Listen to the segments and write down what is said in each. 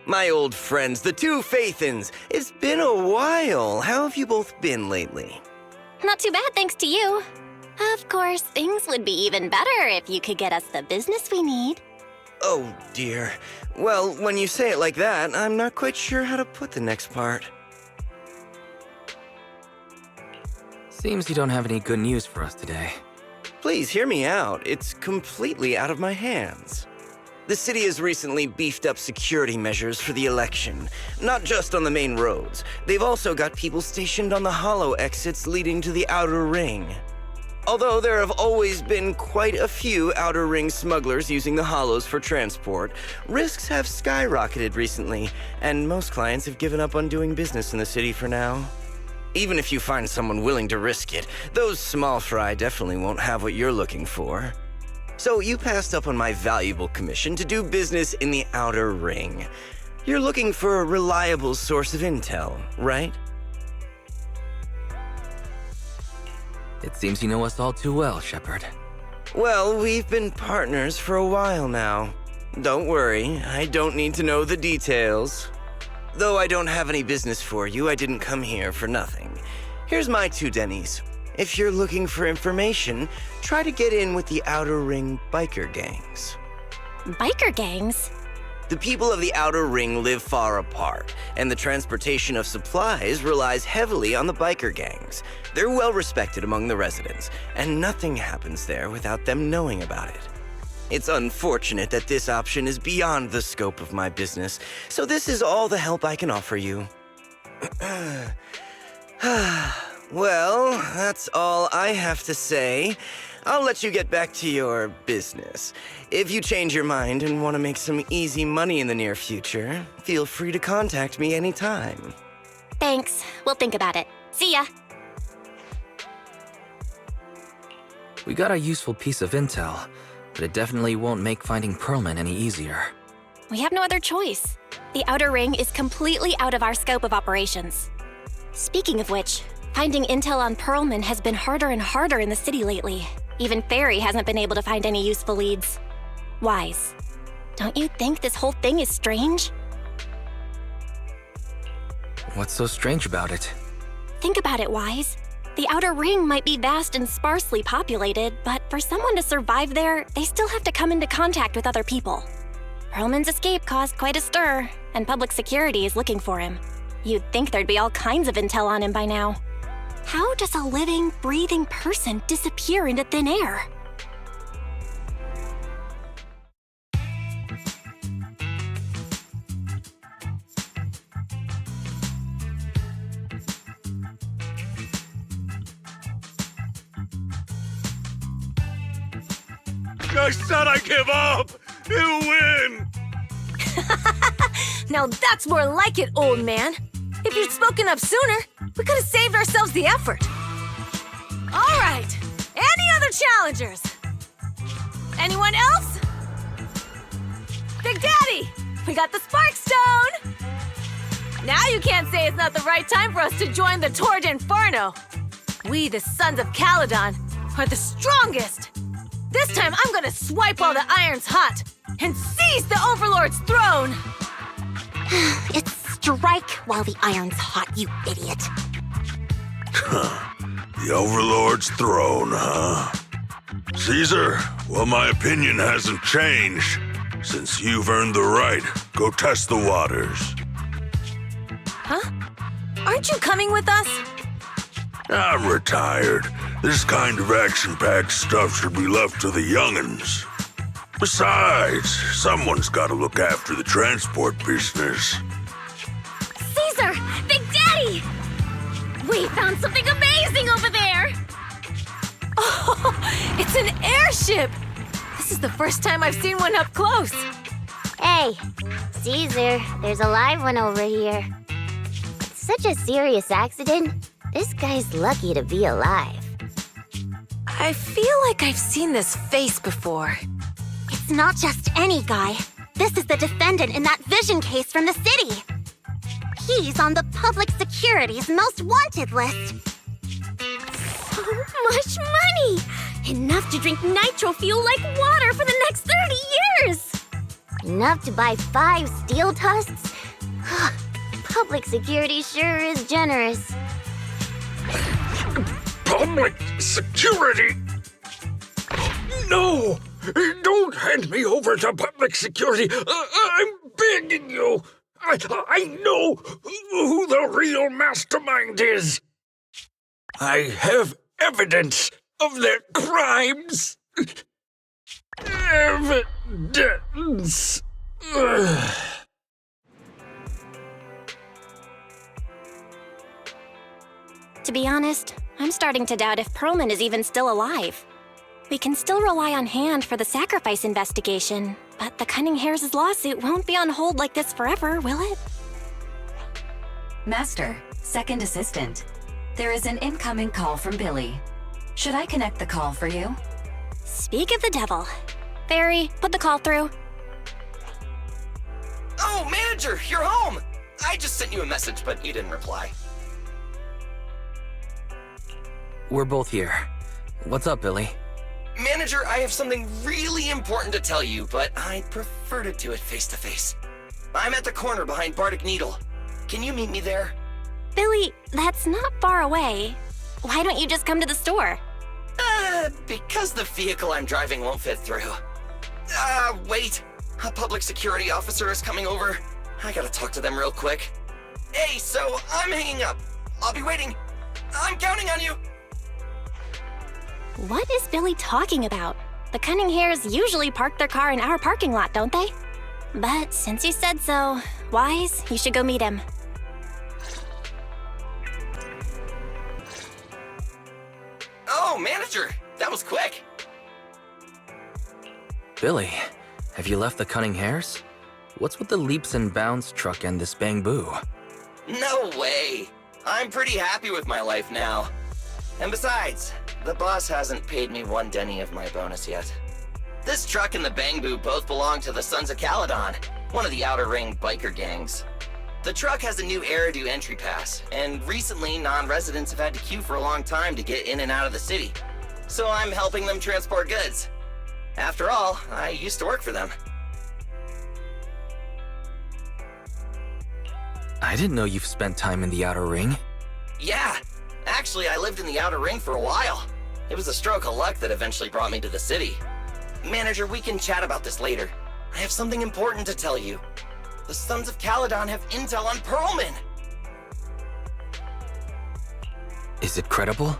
My old friends, the two Faithins. It's been a while. How have you both been lately? Not too bad, thanks to you. Of course, things would be even better if you could get us the business we need. Oh, dear. Well, when you say it like that, I'm not quite sure how to put the next part. Seems you don't have any good news for us today. Please hear me out. It's completely out of my hands. The city has recently beefed up security measures for the election, not just on the main roads. They've also got people stationed on the hollow exits leading to the outer ring. Although there have always been quite a few outer ring smugglers using the hollows for transport, risks have skyrocketed recently, and most clients have given up on doing business in the city for now. Even if you find someone willing to risk it, those small fry definitely won't have what you're looking for. So you passed up on my valuable commission to do business in the outer ring. You're looking for a reliable source of intel, right? It seems you know us all too well, Shepard. Well, we've been partners for a while now. Don't worry, I don't need to know the details. Though I don't have any business for you, I didn't come here for nothing. Here's my 2 dennies. If you're looking for information, try to get in with the Outer Ring biker gangs. Biker gangs? The people of the Outer Ring live far apart, and the transportation of supplies relies heavily on the biker gangs. They're well respected among the residents, and nothing happens there without them knowing about it. It's unfortunate that this option is beyond the scope of my business, so this is all the help I can offer you. Well, that's all I have to say. I'll let you get back to your business. If you change your mind and want to make some easy money in the near future, feel free to contact me anytime. Thanks. We'll think about it. See ya. We got a useful piece of intel, but it definitely won't make finding Pearlman any easier. We have no other choice. The Outer Ring is completely out of our scope of operations. Speaking of which, finding intel on Pearlman has been harder and harder in the city lately. Even Fairy hasn't been able to find any useful leads. Wise, don't you think this whole thing is strange? What's so strange about it? Think about it, Wise. The Outer Ring might be vast and sparsely populated, but for someone to survive there, they still have to come into contact with other people. Pearlman's escape caused quite a stir, and public security is looking for him. You'd think there'd be all kinds of intel on him by now. How does a living, breathing person disappear into thin air? I said I give up! You win! Now that's more like it, old man. If you'd spoken up sooner, we could have saved ourselves the effort. All right, any other challengers? Anyone else? Big Daddy, we got the Spark Stone! Now you can't say it's not the right time for us to join the Torrid Inferno. We, the Sons of Caledon, are the strongest. This time I'm gonna swipe while the iron's hot and seize the Overlord's throne! It's strike while the iron's hot, you idiot. The Overlord's throne, huh? Caesar, well, my opinion hasn't changed. Since you've earned the right, go test the waters. Huh? Aren't you coming with us? I'm retired. This kind of action-packed stuff should be left to the young'uns. Besides, someone's got to look after the transport business. Caesar! Big Daddy! We found something amazing over there! Oh, it's an airship! This is the first time I've seen one up close. Hey, Caesar, there's a live one over here. It's such a serious accident. This guy's lucky to be alive. I feel like I've seen this face before. It's not just any guy. This is the defendant in that vision case from the city. He's on the public security's most wanted list. So much money! Enough to drink nitro fuel like water for the next 30 years! Enough to buy 5 steel tusks Public security sure is generous. Public security? No! Don't hand me over to public security! I'm begging you! I know who the real mastermind is! I have evidence of their crimes! Evidence! To be honest, I'm starting to doubt if Perlman is even still alive. We can still rely on Hand for the sacrifice investigation, but the Cunning Hares' lawsuit won't be on hold like this forever, will it? Master, second assistant. There is an incoming call from Billy. Should I connect the call for you? Speak of the devil. Fairy, put the call through. Oh, manager, you're home! I just sent you a message, but you didn't reply. We're both here. What's up, Billy? Manager, I have something really important to tell you, but I'd prefer to do it face-to-face. I'm at the corner behind Bardic Needle. Can you meet me there? Billy, that's not far away. Why don't you just come to the store? Because the vehicle I'm driving won't fit through. Wait. A public security officer is coming over. I gotta talk to them real quick. Hey, so I'm hanging up. I'll be waiting. I'm counting on you. What is Billy talking about? The Cunning Hares usually park their car in our parking lot, don't they? But since you said so, Wise, you should go meet him. Oh, manager, that was quick. Billy, have you left the Cunning Hares? What's with the leaps and bounds truck and this bang-boo? No way. I'm pretty happy with my life now. And besides, the boss hasn't paid me one denny of my bonus yet. This truck and the Bang-Boo both belong to the Sons of Caledon, one of the Outer Ring biker gangs. The truck has a new Eridu entry pass, and recently non-residents have had to queue for a long time to get in and out of the city. So I'm helping them transport goods. After all, I used to work for them. I didn't know you've spent time in the Outer Ring. Yeah, actually I lived in the Outer Ring for a while. It was a stroke of luck that eventually brought me to the city. Manager, we can chat about this later. I have something important to tell you. The Sons of Caledon have intel on Perlman. Is it credible?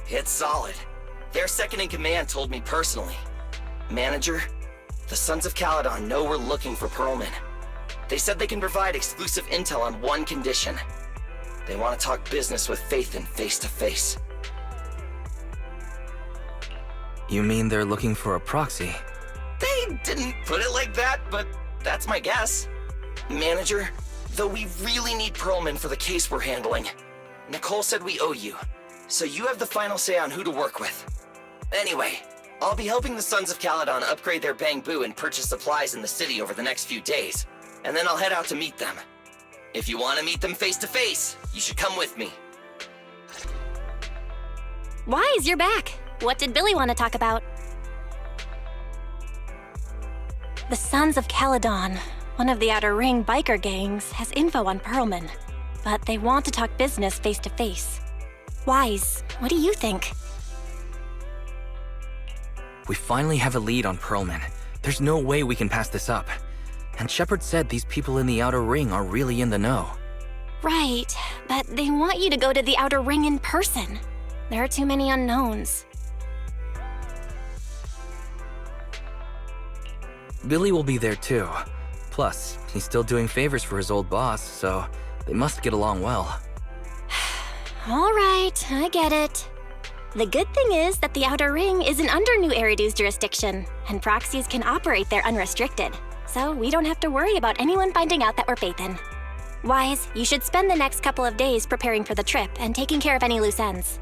It's solid. Their second-in-command told me personally. Manager, the Sons of Caledon know we're looking for Perlman. They said they can provide exclusive intel on one condition. They want to talk business with Phaethon face-to-face. You mean they're looking for a proxy? They didn't put it like that, but that's my guess. Manager, though we really need Perlman for the case we're handling, Nicole said we owe you, so you have the final say on who to work with. Anyway, I'll be helping the Sons of Caledon upgrade their Bang-Boo and purchase supplies in the city over the next few days, and then I'll head out to meet them. If you want to meet them face-to-face, you should come with me. Wise, you're back. What did Billy want to talk about? The Sons of Caledon, one of the Outer Ring biker gangs, has info on Perlman, but they want to talk business face-to-face. Wise, what do you think? We finally have a lead on Perlman. There's no way we can pass this up. And Shepard said these people in the Outer Ring are really in the know. Right, but they want you to go to the Outer Ring in person. There are too many unknowns. Billy will be there too. Plus, he's still doing favors for his old boss, so they must get along well. All right, I get it. The good thing is that the Outer Ring isn't under New Eridu's jurisdiction, and proxies can operate there unrestricted. So we don't have to worry about anyone finding out that we're Phaethon. Wise, you should spend the next couple of days preparing for the trip and taking care of any loose ends.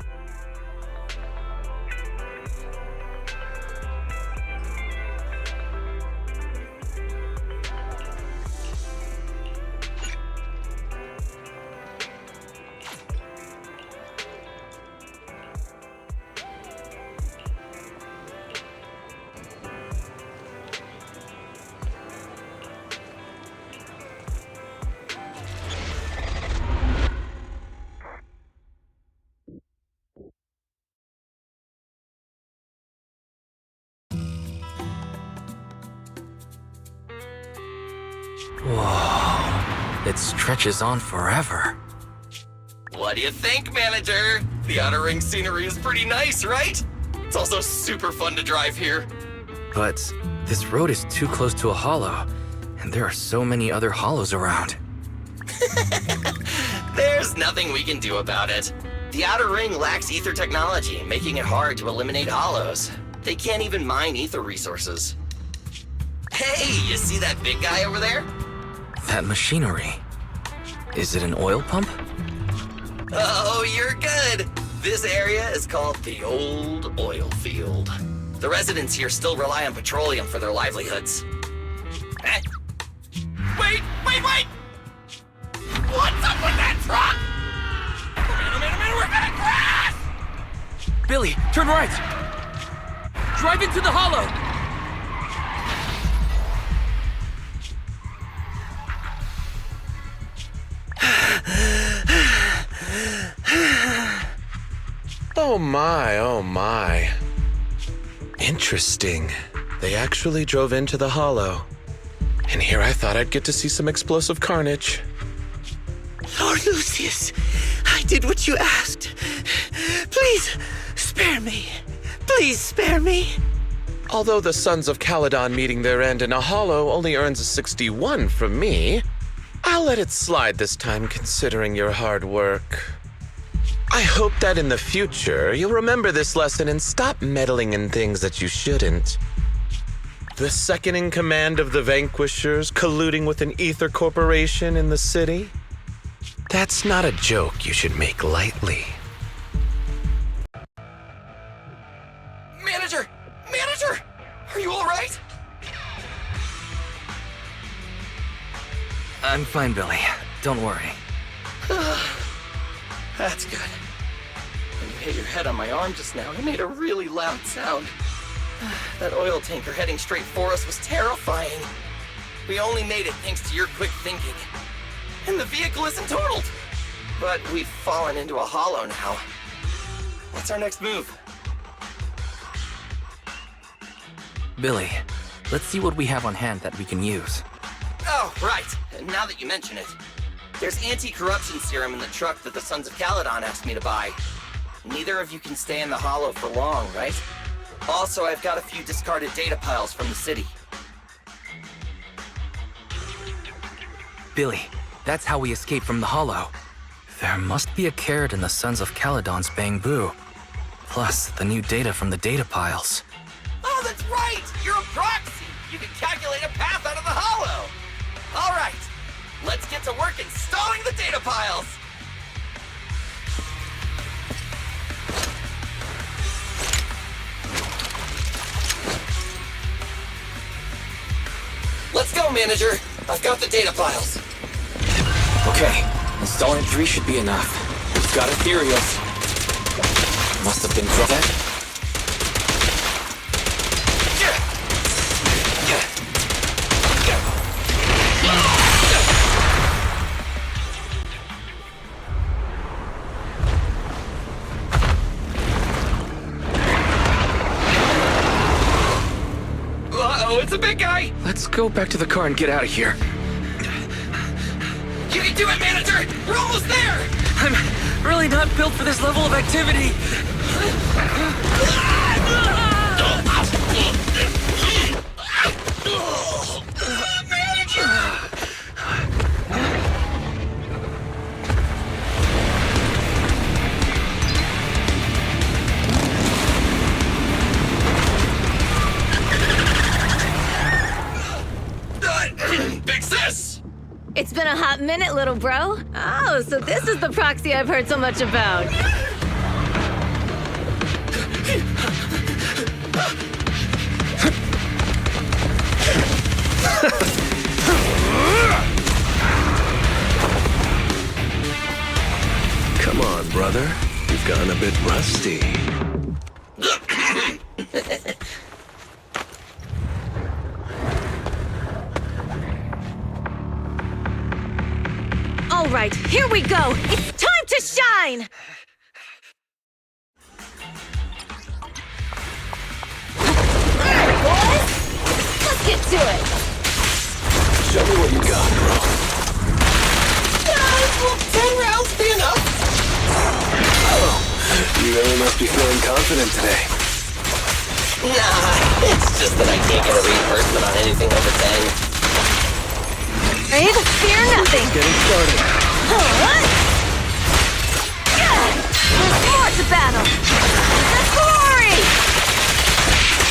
Whoa, it stretches on forever. What do you think, Manager? The Outer Ring scenery is pretty nice, right? It's also super fun to drive here. But this road is too close to a hollow, and there are so many other hollows around. There's nothing we can do about it. The Outer Ring lacks ether technology, making it hard to eliminate hollows. They can't even mine ether resources. Hey, you see that big guy over there? That machinery. Is it an oil pump? Oh, you're good. This area is called the Old Oil Field. The residents here still rely on petroleum for their livelihoods. Eh? Wait! What's up with that truck? Oh man, we're gonna crash! Billy, turn right! Drive into the hollow! Oh my. Interesting. They actually drove into the hollow. And here I thought I'd get to see some explosive carnage. Lord Lucius, I did what you asked. Please, spare me. Please spare me. Although the Sons of Caledon meeting their end in a hollow only earns a 61 from me, I'll let it slide this time considering your hard work. I hope that in the future you'll remember this lesson and stop meddling in things that you shouldn't. The second in command of the Vanquishers colluding with an ether corporation in the city? That's not a joke you should make lightly. Manager! Are you alright? I'm fine, Billy. Don't worry. That's good. When you hit your head on my arm just now, it made a really loud sound. That oil tanker heading straight for us was terrifying. We only made it thanks to your quick thinking. And the vehicle isn't totaled. But we've fallen into a hollow now. What's our next move? Billy, let's see what we have on hand that we can use. Oh, right. Now that you mention it. There's anti-corruption serum in the truck that the Sons of Caledon asked me to buy. Neither of you can stay in the hollow for long, right? Also, I've got a few discarded data piles from the city. Billy, that's how we escape from the hollow. There must be a carrot in the Sons of Caledon's bamboo. Plus, the new data from the data piles. Oh, that's right! You're a proxy! You can calculate a path out of the hollow! All right, let's get to work installing the data piles! Let's go, Manager! I've got the data piles. Okay, installing 3 should be enough. We've got ethereals. Must have been dropped. It's a big guy! Let's go back to the car and get out of here. You can do it, Manager! We're almost there! I'm really not built for this level of activity. Big sis! It's been a hot minute, little bro. Oh, so this is the proxy I've heard so much about. Come on, brother. You've gotten a bit rusty. All right, here we go. It's time to shine! All right, boys. Let's get to it. Show me what you got, bro? Will 10 rounds be enough? You really must be feeling confident today. Nah, it's just that I can't get a reimbursement on anything over 10. Brave, fear nothing. Getting started. What? There's more to battle. The glory!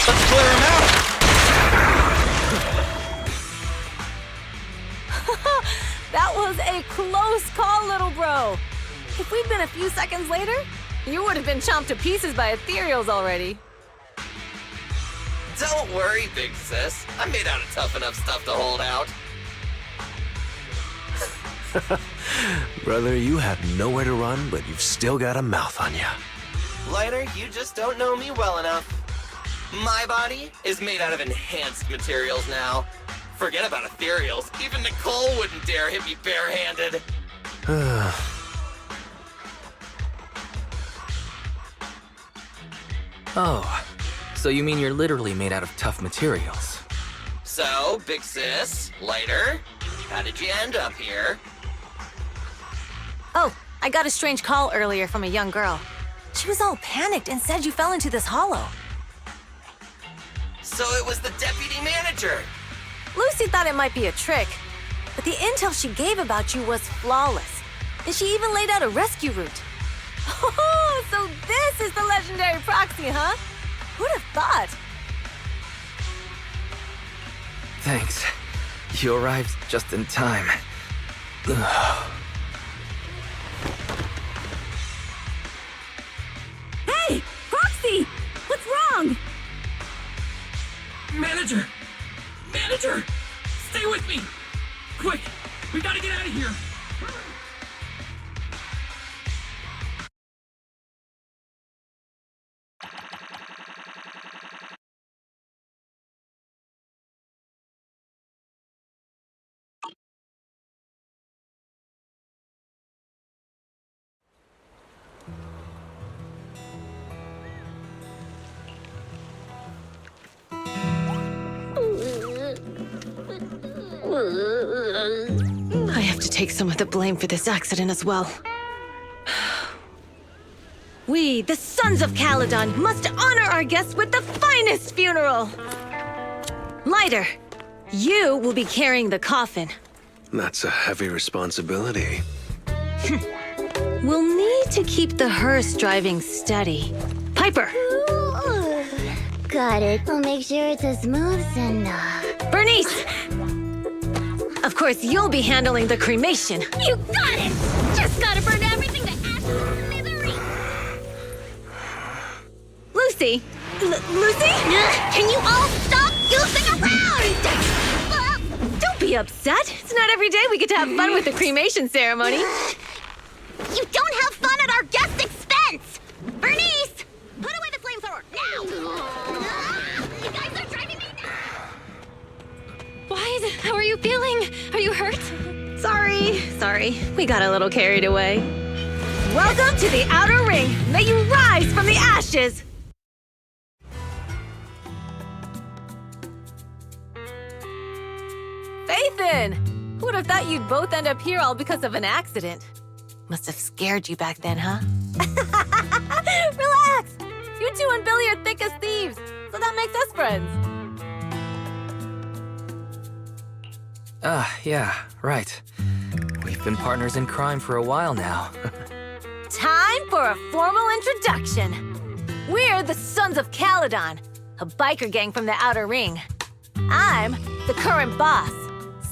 Let's clear him out. That was a close call, little bro. If we'd been a few seconds later, you would have been chomped to pieces by ethereals already. Don't worry, big sis. I'm made out of tough enough stuff to hold out. Brother, you have nowhere to run, but you've still got a mouth on you. Lighter, you just don't know me well enough. My body is made out of enhanced materials now. Forget about ethereals. Even Nicole wouldn't dare hit me barehanded. Oh, so you mean you're literally made out of tough materials? So, big sis, Lighter, how did you end up here? Oh, I got a strange call earlier from a young girl. She was all panicked and said you fell into this hollow. So it was the deputy manager. Lucy thought it might be a trick, but the intel she gave about you was flawless. And she even laid out a rescue route. Oh, so this is the legendary proxy, huh? Who'd have thought? Thanks. You arrived just in time. Hey, Proxy! What's wrong? Manager! Manager! Stay with me! Quick! We gotta get out of here! I have to take some of the blame for this accident as well. We, the Sons of Caledon, must honor our guests with the finest funeral! Lighter, you will be carrying the coffin. That's a heavy responsibility. We'll need to keep the hearse driving steady. Piper! Ooh, got it. I'll make sure it's as smooth enough. Bernice! Of course, you'll be handling the cremation. You got it! Just gotta burn everything to ashes and smithereens! Lucy! Lucy? Can you all stop goofing around? Don't be upset. It's not every day we get to have fun with the cremation ceremony. You don't have fun at our guest expense! Bernice! Put away the flamethrower, now! You guys are driving me nuts! Wise, how are you feeling? Are you hurt? Sorry. We got a little carried away. Welcome to the Outer Ring. May you rise from the ashes! Faithin! Who would have thought you'd both end up here all because of an accident? Must have scared you back then, huh? Relax! You two and Billy are thick as thieves, so that makes us friends. Yeah, right. We've been partners in crime for a while now. Time for a formal introduction. We're the Sons of Caledon, a biker gang from the Outer Ring. I'm the current boss,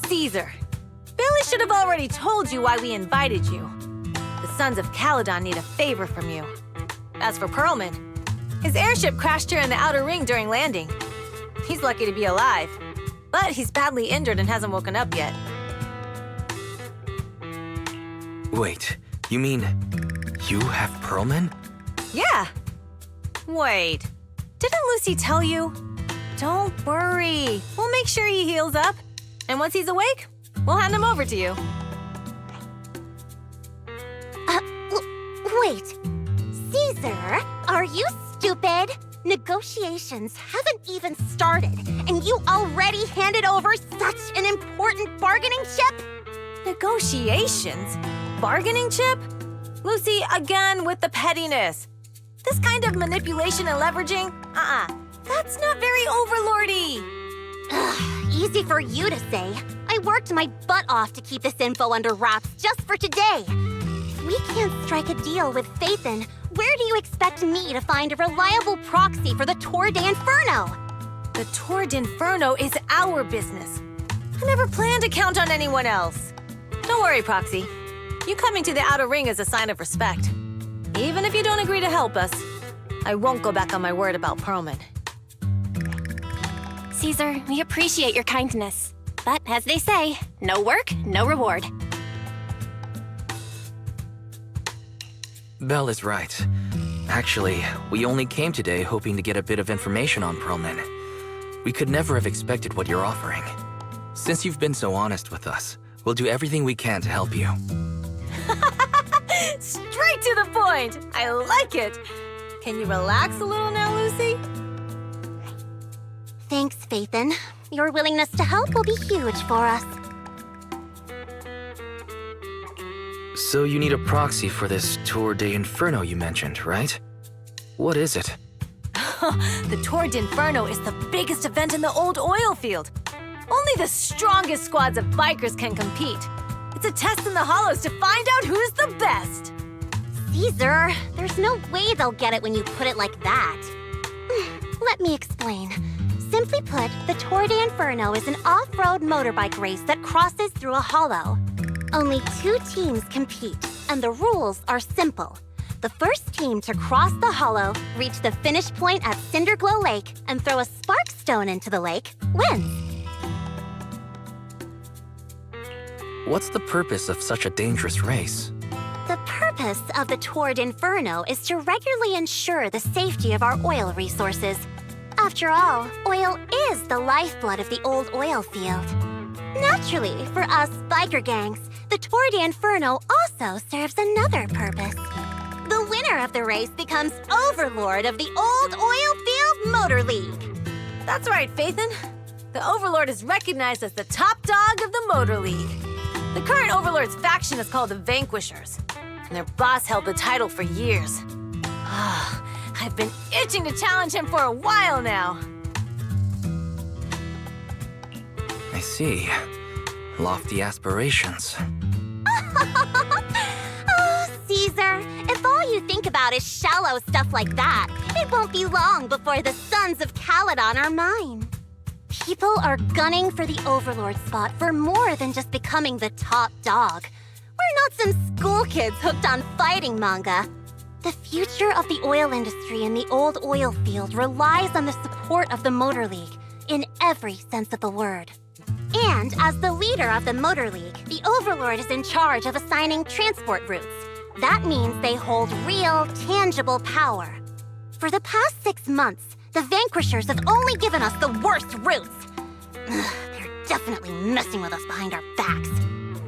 Caesar. Billy should have already told you why we invited you. The Sons of Caledon need a favor from you. As for Pearlman, his airship crashed here in the Outer Ring during landing. He's lucky to be alive, but he's badly injured and hasn't woken up yet. Wait, you mean you have Pearlman? Yeah. Wait, didn't Lucy tell you? Don't worry. We'll make sure he heals up. And once he's awake, we'll hand him over to you. Wait. Caesar, are you stupid? Negotiations haven't even started, and you already handed over such an important bargaining chip? Negotiations? Bargaining chip? Lucy, again with the pettiness. This kind of manipulation and leveraging? That's not very overlordy. Easy for you to say. I worked my butt off to keep this info under wraps just for today. If we can't strike a deal with Phaethon, where do you expect me to find a reliable proxy for the Tour d'Inferno? The Tour d'Inferno is our business. I never planned to count on anyone else. Don't worry, Proxy. You coming to the Outer Ring is a sign of respect. Even if you don't agree to help us, I won't go back on my word about Perlman. Caesar, we appreciate your kindness. But as they say, no work, no reward. Belle is right. Actually, we only came today hoping to get a bit of information on Perlman. We could never have expected what you're offering. Since you've been so honest with us, we'll do everything we can to help you. Straight to the point! I like it! Can you relax a little now, Lucy? Thanks, Phaethon. Your willingness to help will be huge for us. So you need a proxy for this Tour d'Inferno you mentioned, right? What is it? The Tour d'Inferno is the biggest event in the old oil field. Only the strongest squads of bikers can compete. It's a test in the hollows to find out who's the best. Caesar, there's no way they'll get it when you put it like that. Let me explain. Simply put, the Tour d'Inferno is an off-road motorbike race that crosses through a hollow. Only 2 teams compete, and the rules are simple. The first team to cross the hollow, reach the finish point at Cinderglow Lake, and throw a spark stone into the lake, wins. What's the purpose of such a dangerous race? The purpose of the Tour d'Inferno is to regularly ensure the safety of our oil resources. After all, oil is the lifeblood of the old oil field. Naturally, for us biker gangs, the Tour d'Inferno also serves another purpose. The winner of the race becomes overlord of the old oil field motor league. That's right, Phaethon. The Overlord is recognized as the top dog of the Motor League. The current Overlord's faction is called the Vanquishers, and their boss held the title for years. I've been itching to challenge him for a while now. I see. Lofty aspirations. Oh, Caesar, if all you think about is shallow stuff like that, it won't be long before the sons of Caledon are mine. People are gunning for the Overlord spot for more than just becoming the top dog. We're not some school kids hooked on fighting manga. The future of the oil industry in the old oil field relies on the support of the Motor League, in every sense of the word. And as the leader of the Motor League, the Overlord is in charge of assigning transport routes. That means they hold real, tangible power. For the past 6 months, the Vanquishers have only given us the worst routes. They're definitely messing with us behind our backs.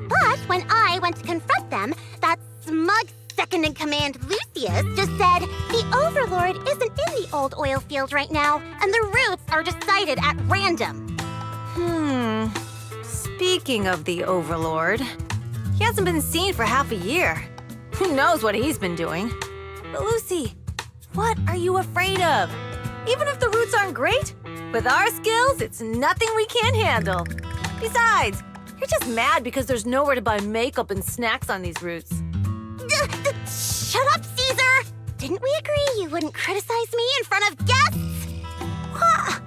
But when I went to confront them, that smug second-in-command Lucius just said the Overlord isn't in the old oil field right now, and the routes are decided at random. Speaking of the Overlord, he hasn't been seen for half a year. Who knows what he's been doing? But Lucy, what are you afraid of? Even if the routes aren't great, with our skills, it's nothing we can't handle. Besides, you're just mad because there's nowhere to buy makeup and snacks on these routes. Shut up, Caesar! Didn't we agree you wouldn't criticize me in front of guests? What?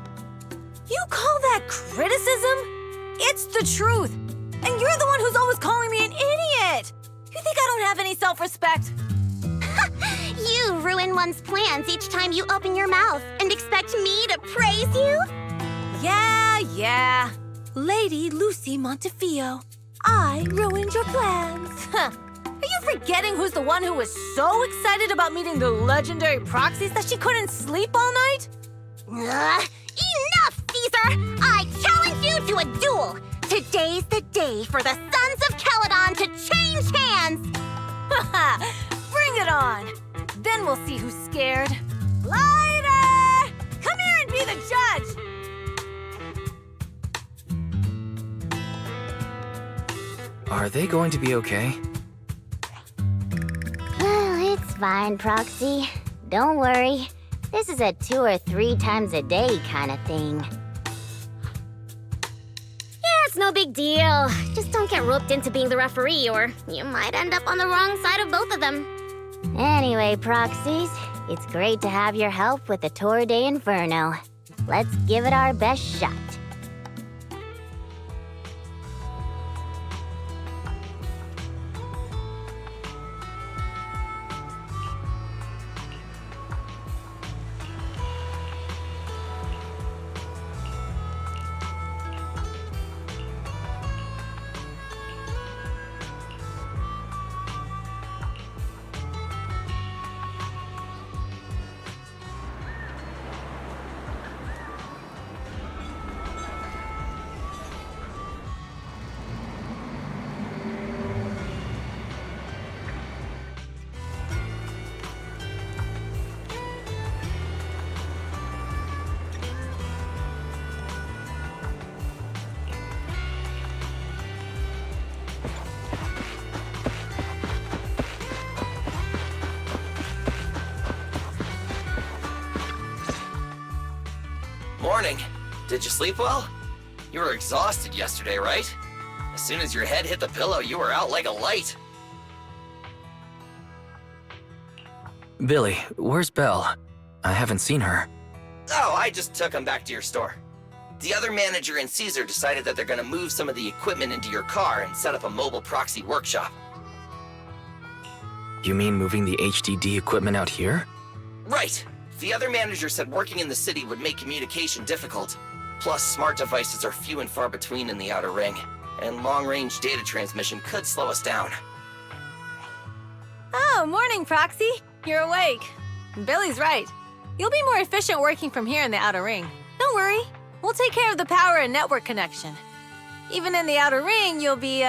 You call that criticism? It's the truth. And you're the one who's always calling me an idiot. You think I don't have any self-respect? You ruin one's plans each time you open your mouth and expect me to praise you? Yeah. Lady Lucy Montefiore, I ruined your plans. Are you forgetting who's the one who was so excited about meeting the legendary proxies that she couldn't sleep all night? Enough, Caesar! I challenge you to a duel! Today's the day for the Sons of Caledon to change hands! Bring it on! Then we'll see who's scared. Lighter! the judge! Are they going to be okay? Well, it's fine, Proxy. Don't worry. This is a 2 or 3 times a day kind of thing. Yeah, it's no big deal. Just don't get roped into being the referee, or you might end up on the wrong side of both of them. Anyway, Proxies, it's great to have your help with the Tour de Inferno. Let's give it our best shot. Morning. Did you sleep well? You were exhausted yesterday, right? As soon as your head hit the pillow, you were out like a light. Billy, where's Belle? I haven't seen her. Oh, I just took him back to your store. The other manager and Caesar decided that they're gonna move some of the equipment into your car and set up a mobile proxy workshop. You mean moving the HDD equipment out here? Right. The other manager said working in the city would make communication difficult. Plus, smart devices are few and far between in the Outer Ring, and long-range data transmission could slow us down. Oh, morning, Proxy. You're awake. Billy's right. You'll be more efficient working from here in the Outer Ring. Don't worry. We'll take care of the power and network connection. Even in the Outer Ring, you'll be,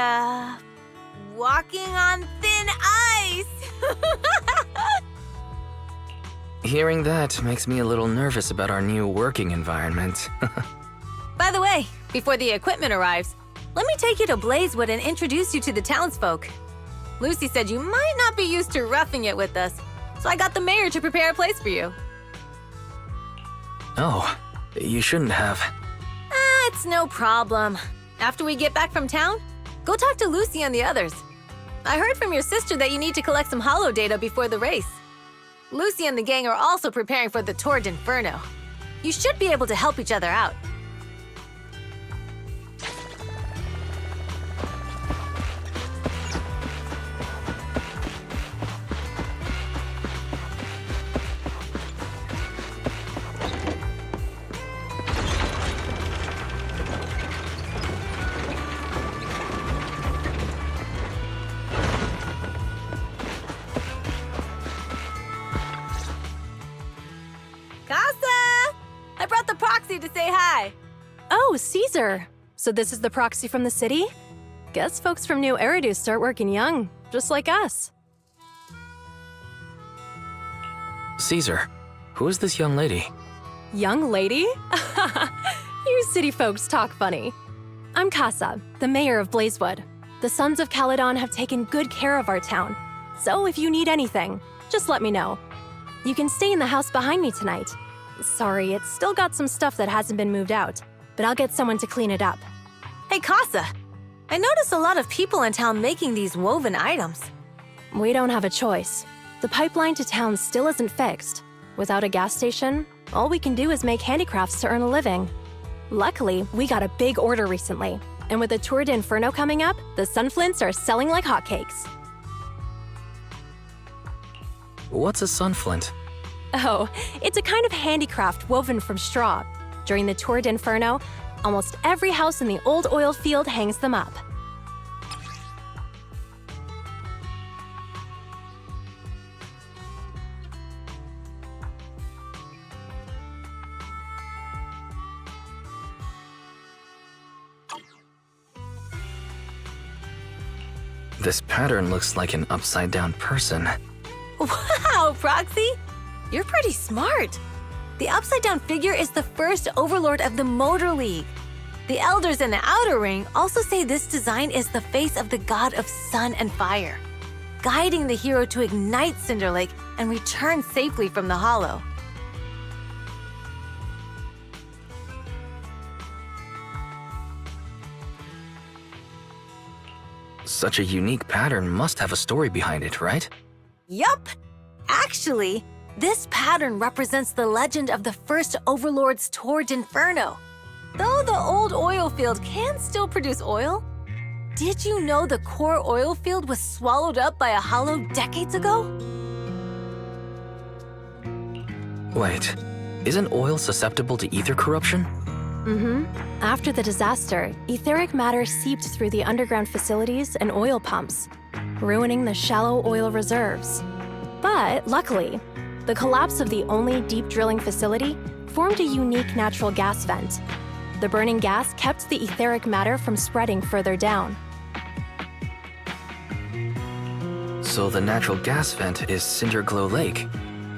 walking on thin ice! Hearing that makes me a little nervous about our new working environment. By the way, before the equipment arrives, let me take you to Blazewood and introduce you to the townsfolk. Lucy said you might not be used to roughing it with us, so I got the mayor to prepare a place for you. Oh, you shouldn't have. It's no problem. After we get back from town, go talk to Lucy and the others. I heard from your sister that you need to collect some holo data before the race. Lucy and the gang are also preparing for the Tour d'Inferno. You should be able to help each other out. I brought the proxy to say hi. Oh, Caesar. So this is the proxy from the city? Guess folks from New Eridu start working young, just like us. Caesar, who is this young lady? Young lady? You city folks talk funny. I'm Casa, the mayor of Blazewood. The Sons of Caledon have taken good care of our town. So if you need anything, just let me know. You can stay in the house behind me tonight. Sorry, it's still got some stuff that hasn't been moved out, but I'll get someone to clean it up. Hey, Casa. I noticed a lot of people in town making these woven items. We don't have a choice. The pipeline to town still isn't fixed. Without a gas station, all we can do is make handicrafts to earn a living. Luckily, we got a big order recently, and with the Tour d'Inferno coming up, the sunflints are selling like hotcakes. What's a sunflint? Oh, it's a kind of handicraft woven from straw. During the Tour d'Inferno, almost every house in the old oil field hangs them up. This pattern looks like an upside-down person. Wow, Proxy! You're pretty smart. The upside-down figure is the first overlord of the Motor League. The elders in the Outer Ring also say this design is the face of the god of sun and fire, guiding the hero to ignite Cinder Lake and return safely from the Hollow. Such a unique pattern must have a story behind it, right? Yup! Actually, this pattern represents the legend of the first overlord's Tour d'Inferno. Though the old oil field can still produce oil, did you know the core oil field was swallowed up by a hollow decades ago? Wait, isn't oil susceptible to ether corruption? After the disaster, etheric matter seeped through the underground facilities and oil pumps, ruining the shallow oil reserves. But luckily, the collapse of the only deep drilling facility formed a unique natural gas vent. The burning gas kept the etheric matter from spreading further down. So the natural gas vent is Cinderglow Lake.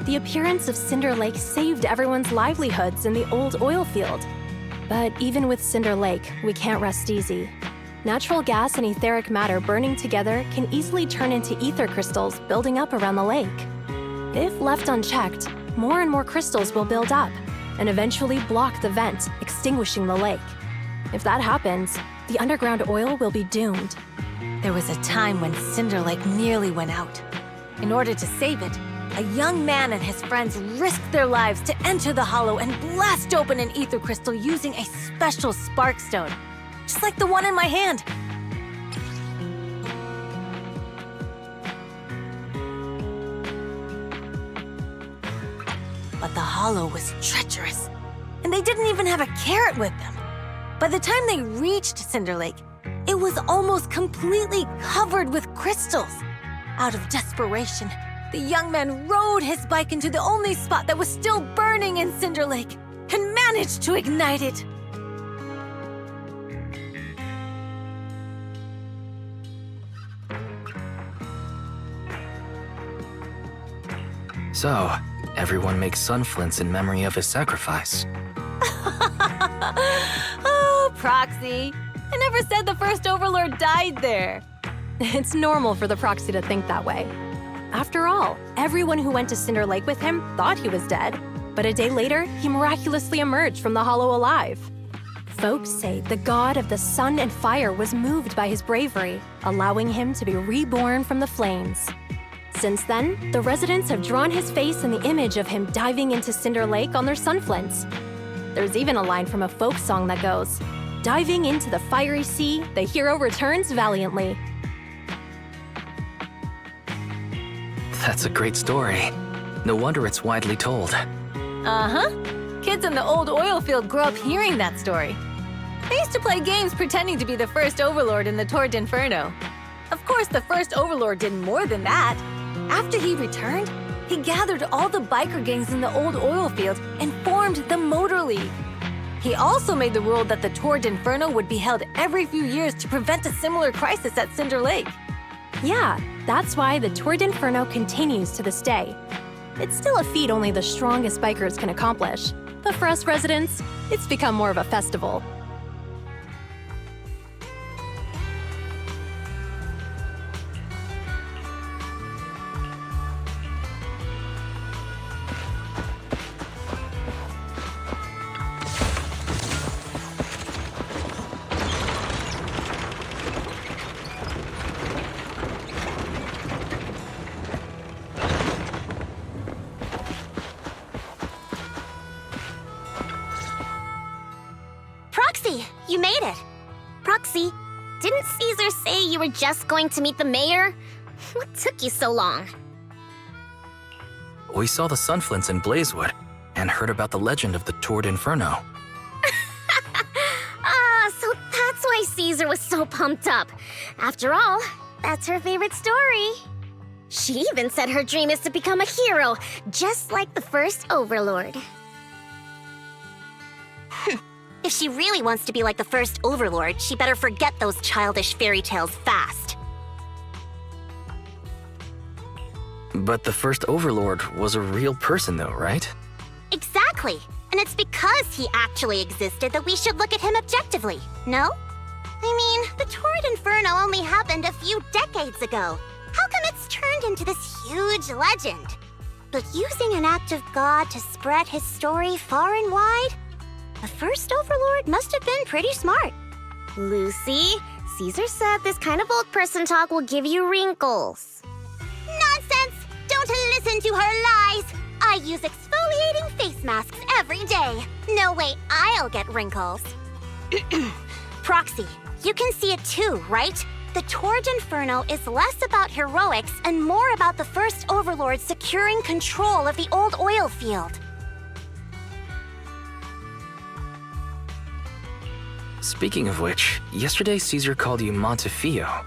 The appearance of Cinder Lake saved everyone's livelihoods in the old oil field. But even with Cinder Lake, we can't rest easy. Natural gas and etheric matter burning together can easily turn into ether crystals building up around the lake. If left unchecked, more and more crystals will build up and eventually block the vent, extinguishing the lake. If that happens, the underground oil will be doomed. There was a time when Cinder Lake nearly went out. In order to save it, a young man and his friends risked their lives to enter the Hollow and blast open an ether crystal using a special spark stone, just like the one in my hand. But the Hollow was treacherous, and they didn't even have a carrot with them. By the time they reached Cinder Lake, it was almost completely covered with crystals. Out of desperation, the young man rode his bike into the only spot that was still burning in Cinder Lake and managed to ignite it. So, everyone makes sun flints in memory of his sacrifice. Oh, Proxy. I never said the first Overlord died there. It's normal for the proxy to think that way. After all, everyone who went to Cinder Lake with him thought he was dead, but a day later, he miraculously emerged from the Hollow alive. Folks say the god of the sun and fire was moved by his bravery, allowing him to be reborn from the flames. Since then, the residents have drawn his face in the image of him diving into Cinder Lake on their sunflints. There's even a line from a folk song that goes, "Diving into the fiery sea, the hero returns valiantly." That's a great story. No wonder it's widely told. Uh-huh. Kids in the old oil field grew up hearing that story. They used to play games pretending to be the first Overlord in the Tour d'Inferno. Of course, the first Overlord did more than that. After he returned, he gathered all the biker gangs in the old oil field and formed the Motor League. He also made the rule that the Tour d'Inferno would be held every few years to prevent a similar crisis at Cinder Lake. Yeah, that's why the Tour d'Inferno continues to this day. It's still a feat only the strongest bikers can accomplish, but for us residents, it's become more of a festival. Proxy, you made it. Proxy, didn't Caesar say you were just going to meet the mayor? What took you so long? We saw the sunflints in Blazewood and heard about the legend of the Tour d'Inferno. So that's why Caesar was so pumped up. After all, that's her favorite story. She even said her dream is to become a hero, just like the first Overlord. If she really wants to be like the first Overlord, she better forget those childish fairy tales fast. But the first Overlord was a real person though, right? Exactly. Exactly. And it's because he actually existed that we should look at him objectively, no? I mean, the Torrid Inferno only happened a few decades ago. How come it's turned into this huge legend? But using an act of God to spread his story far and wide? The first Overlord must have been pretty smart. Lucy, Caesar said this kind of old person talk will give you wrinkles. Nonsense! Don't listen to her lies! I use exfoliating face masks every day. No way I'll get wrinkles. Proxy, you can see it too, right? The Torrid Inferno is less about heroics and more about the first Overlord securing control of the old oil field. Speaking of which, yesterday Caesar called you Montefiore.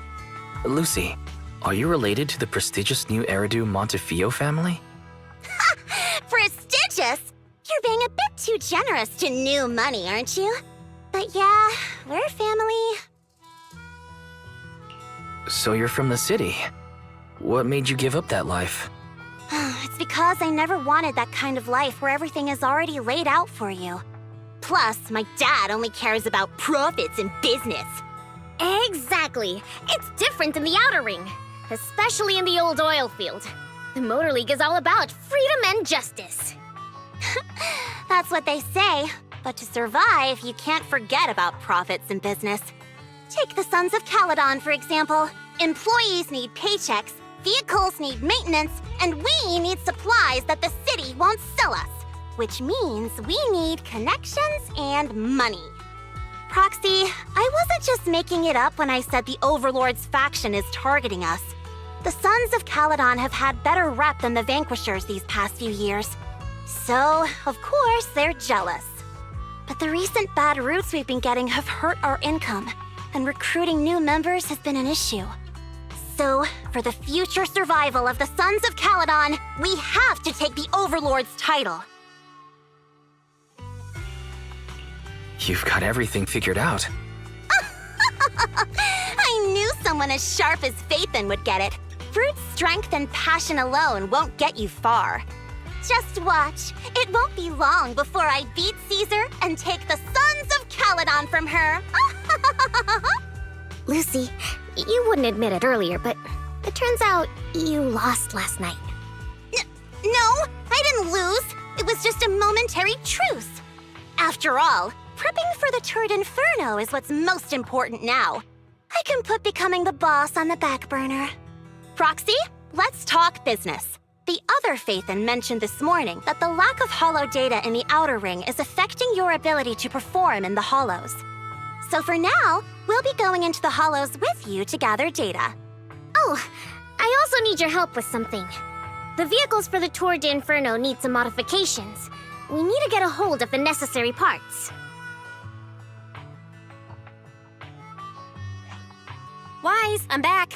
Lucy, are you related to the prestigious new Eridu Montefiore family? Prestigious? You're being a bit too generous to new money, aren't you? But yeah, we're family. So you're from the city. What made you give up that life? It's because I never wanted that kind of life where everything is already laid out for you. Plus, my dad only cares about profits and business. Exactly. It's different in the Outer Ring, especially in the old oil field. The Motor League is all about freedom and justice. That's what they say. But to survive, you can't forget about profits and business. Take the Sons of Caledon, for example. Employees need paychecks, vehicles need maintenance, and we need supplies that the city won't sell us. Which means we need connections and money. Proxy, I wasn't just making it up when I said the Overlord's faction is targeting us. The Sons of Caledon have had better rep than the Vanquishers these past few years. So, of course, they're jealous. But the recent bad routes we've been getting have hurt our income, and recruiting new members has been an issue. So, for the future survival of the Sons of Caledon, we have to take the Overlord's title. You've got everything figured out. I knew someone as sharp as Phaethon would get it. Brute strength and passion alone won't get you far. Just watch. It won't be long before I beat Caesar and take the Sons of Caledon from her. Lucy, you wouldn't admit it earlier, but it turns out you lost last night. No, I didn't lose. It was just a momentary truce. After all, prepping for the Torrid Inferno is what's most important now. I can put becoming the boss on the back burner. Proxy, let's talk business. The other Phaethon mentioned this morning that the lack of hollow data in the Outer Ring is affecting your ability to perform in the hollows. So for now, we'll be going into the hollows with you to gather data. Oh, I also need your help with something. The vehicles for the Torrid Inferno need some modifications. We need to get a hold of the necessary parts. Wise, I'm back.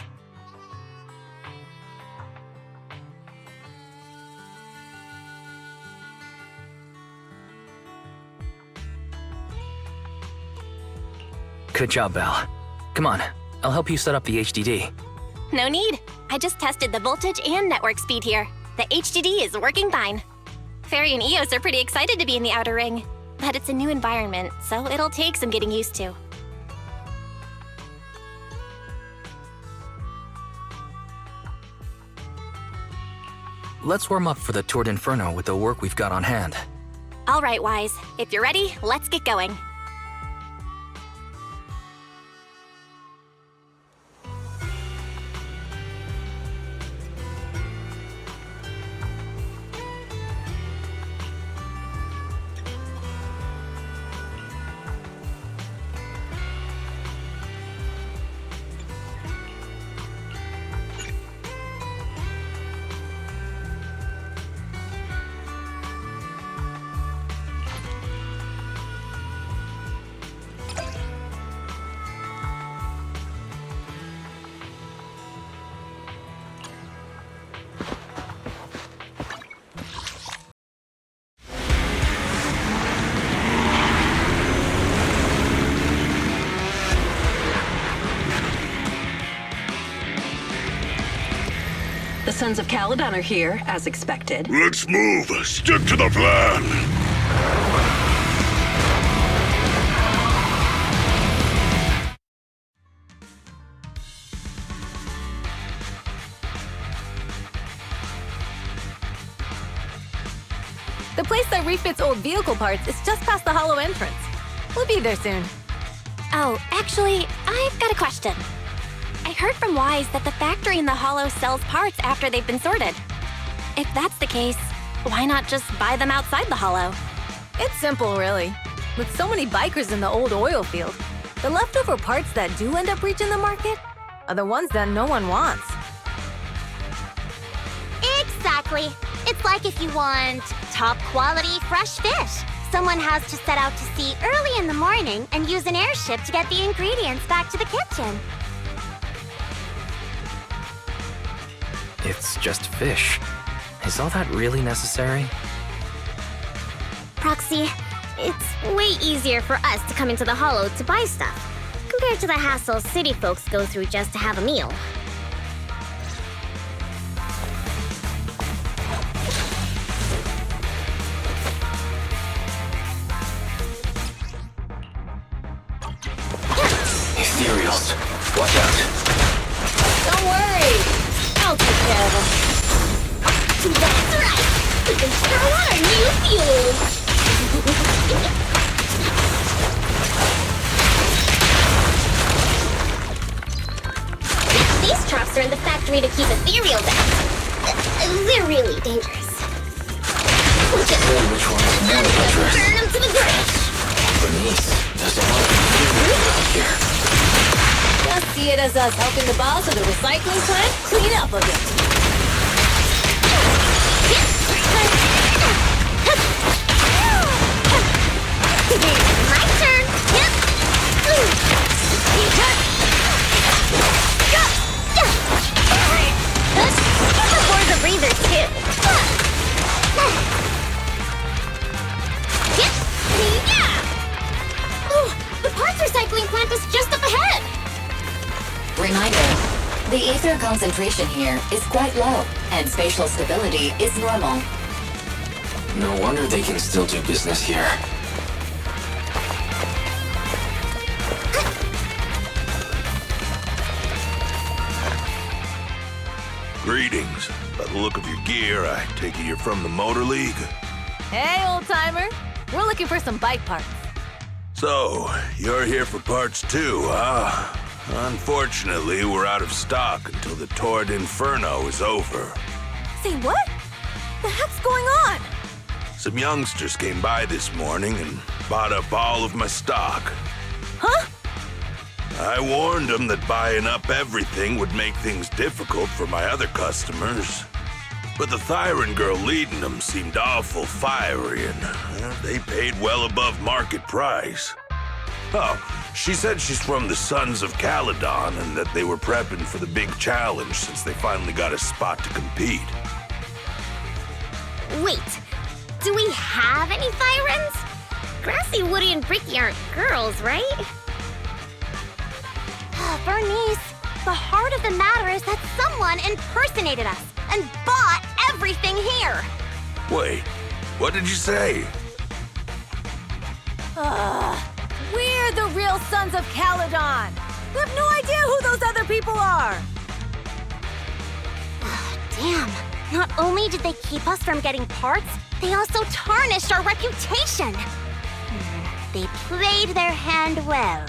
Good job, Belle. Come on, I'll help you set up the HDD. No need. I just tested the voltage and network speed here. The HDD is working fine. Fairy and Eos are pretty excited to be in the Outer Ring, but it's a new environment, so it'll take some getting used to. Let's warm up for the Torrid Inferno with the work we've got on hand. All right, Wise. If you're ready, let's get going. The Sons of Caledon are here, as expected. Let's move. Stick to the plan. The place that refits old vehicle parts is just past the hollow entrance. We'll be there soon. Oh, actually, I've got a question. I heard from Wise that the factory in the hollow sells parts after they've been sorted. If that's the case, why not just buy them outside the hollow? It's simple, really. With so many bikers in the old oil field, the leftover parts that do end up reaching the market are the ones that no one wants. Exactly. It's like if you want top quality fresh fish. Someone has to set out to sea early in the morning and use an airship to get the ingredients back to the kitchen. It's just fish. Is all that really necessary? Proxy, it's way easier for us to come into the hollow to buy stuff, compared to the hassle city folks go through just to have a meal. Ethereals. Watch out. Don't worry. I'll take care of them. That's right! We can throw on our new fuel! These traps are in the factory to keep ethereals out. They're really dangerous. We'll just Which one is more dangerous? burn them to the ground! Bernice, there's a lot of ethereals around here. Just see it as us helping the boss of the recycling plant clean up a bit. My turn! Before the breather, too. Oh, the parts recycling plant is just up ahead! Reminder, the ether concentration here is quite low, and spatial stability is normal. No wonder they can still do business here. Greetings. By the look of your gear, I take it you're from the Motor League? Hey, old-timer. We're looking for some bike parts. So, you're here for parts too, huh? Unfortunately, we're out of stock until the Tour d'Inferno is over. Say what? The heck's going on? Some youngsters came by this morning and bought up all of my stock. Huh? I warned them that buying up everything would make things difficult for my other customers. But the Thyron girl leading them seemed awful fiery, and they paid well above market price. Oh, she said she's from the Sons of Caledon and that they were prepping for the big challenge since they finally got a spot to compete. Wait, do we have any Thyrans? Grassy, Woody, and Bricky aren't girls, right? Bernice, the heart of the matter is that someone impersonated us and bought everything here. Wait, what did you say? We're the real Sons of Caledon. We have no idea who those other people are. Damn, not only did they keep us from getting parts, they also tarnished our reputation. They played their hand well.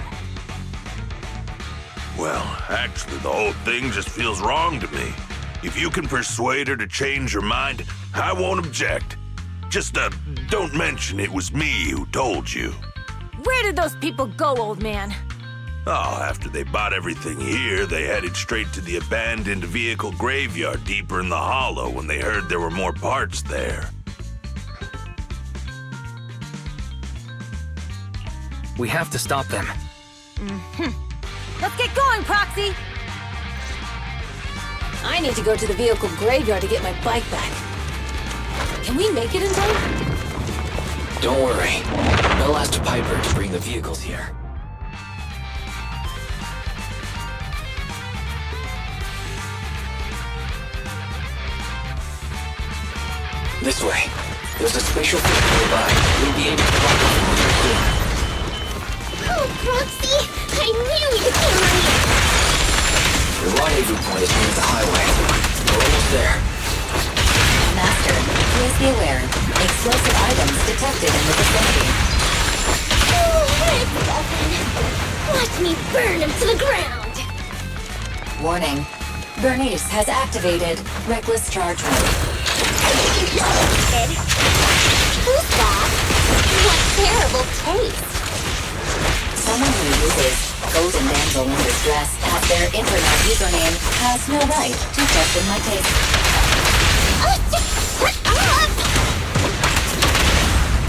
Well, actually, the whole thing just feels wrong to me. If you can persuade her to change her mind, I won't object. Just, don't mention it was me who told you. Where did those people go, old man? Oh, after they bought everything here, they headed straight to the abandoned vehicle graveyard deeper in the hollow when they heard there were more parts there. We have to stop them. Let's get going, Proxy! I need to go to the vehicle graveyard to get my bike back. Can we make it in time? Don't worry. I'll ask Piper to bring the vehicles here. This way. There's a spatial field nearby. We'll be able to block it from where we're here. Oh, Proxy! I knew you could count on you! The rendezvous point is near the highway. We're almost there. Master, please be aware. Explosive items detected in the vicinity. It's nothing. Watch me burn him to the ground. Warning. Bernice has activated Reckless Charge Mode. Who's that? What terrible taste. Someone who uses Golden Damsel in Distress as their internet username has no right to question my taste.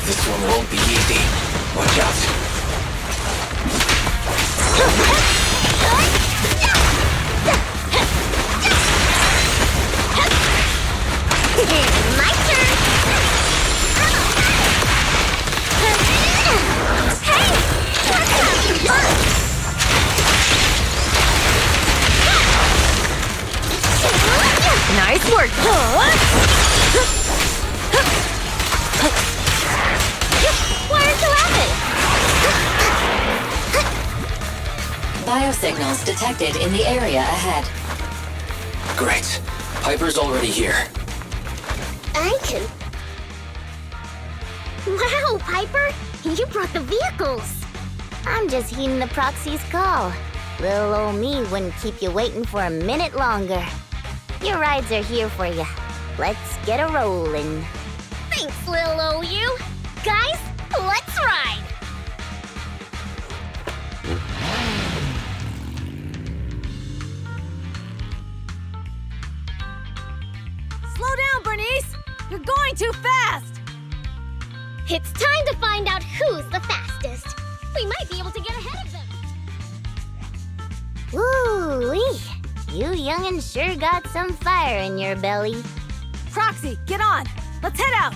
This one won't be easy. Watch out. My turn. Hey, let's have some fun. Nice work. Why aren't you laughing? Biosignals detected in the area ahead. Great. Piper's already here. I can... Wow, Piper! You brought the vehicles! I'm just heeding the proxy's call. Little old me wouldn't keep you waiting for a minute longer. Your rides are here for you. Let's get a rolling. Thanks, little OU. Guys, let's ride! Slow down, Bernice! You're going too fast! It's time to find out who's the fastest. We might be able to get ahead of them. Woo-wee! You young'uns sure got some fire in your belly. Proxy, get on! Let's head out!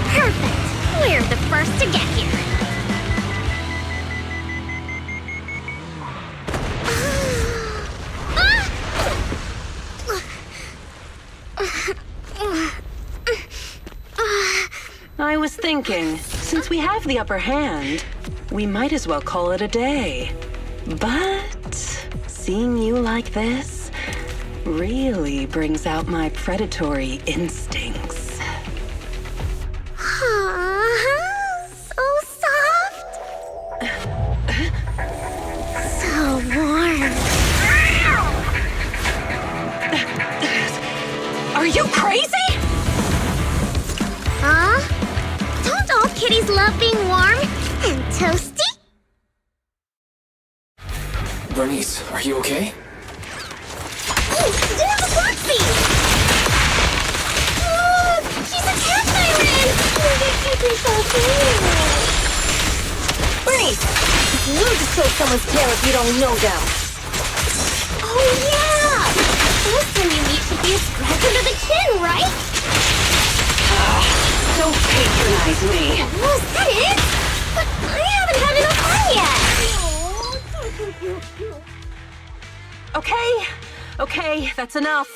Perfect! We're the first to get here. I was thinking, since we have the upper hand, we might as well call it a day. But seeing you like this really brings out my predatory instincts. So soft. So warm. Are you crazy? Huh? Don't all kitties love being warm and toasty? Bernice, are you okay? Oh, there's a Foxy! Look! She's a cat siren! Bernice! You just throw someone's tail if you don't know them. Oh, yeah! First time you meet should be a scratch under the chin, right? Don't patronize me. Was that it? But I haven't had enough fun yet! Okay, that's enough.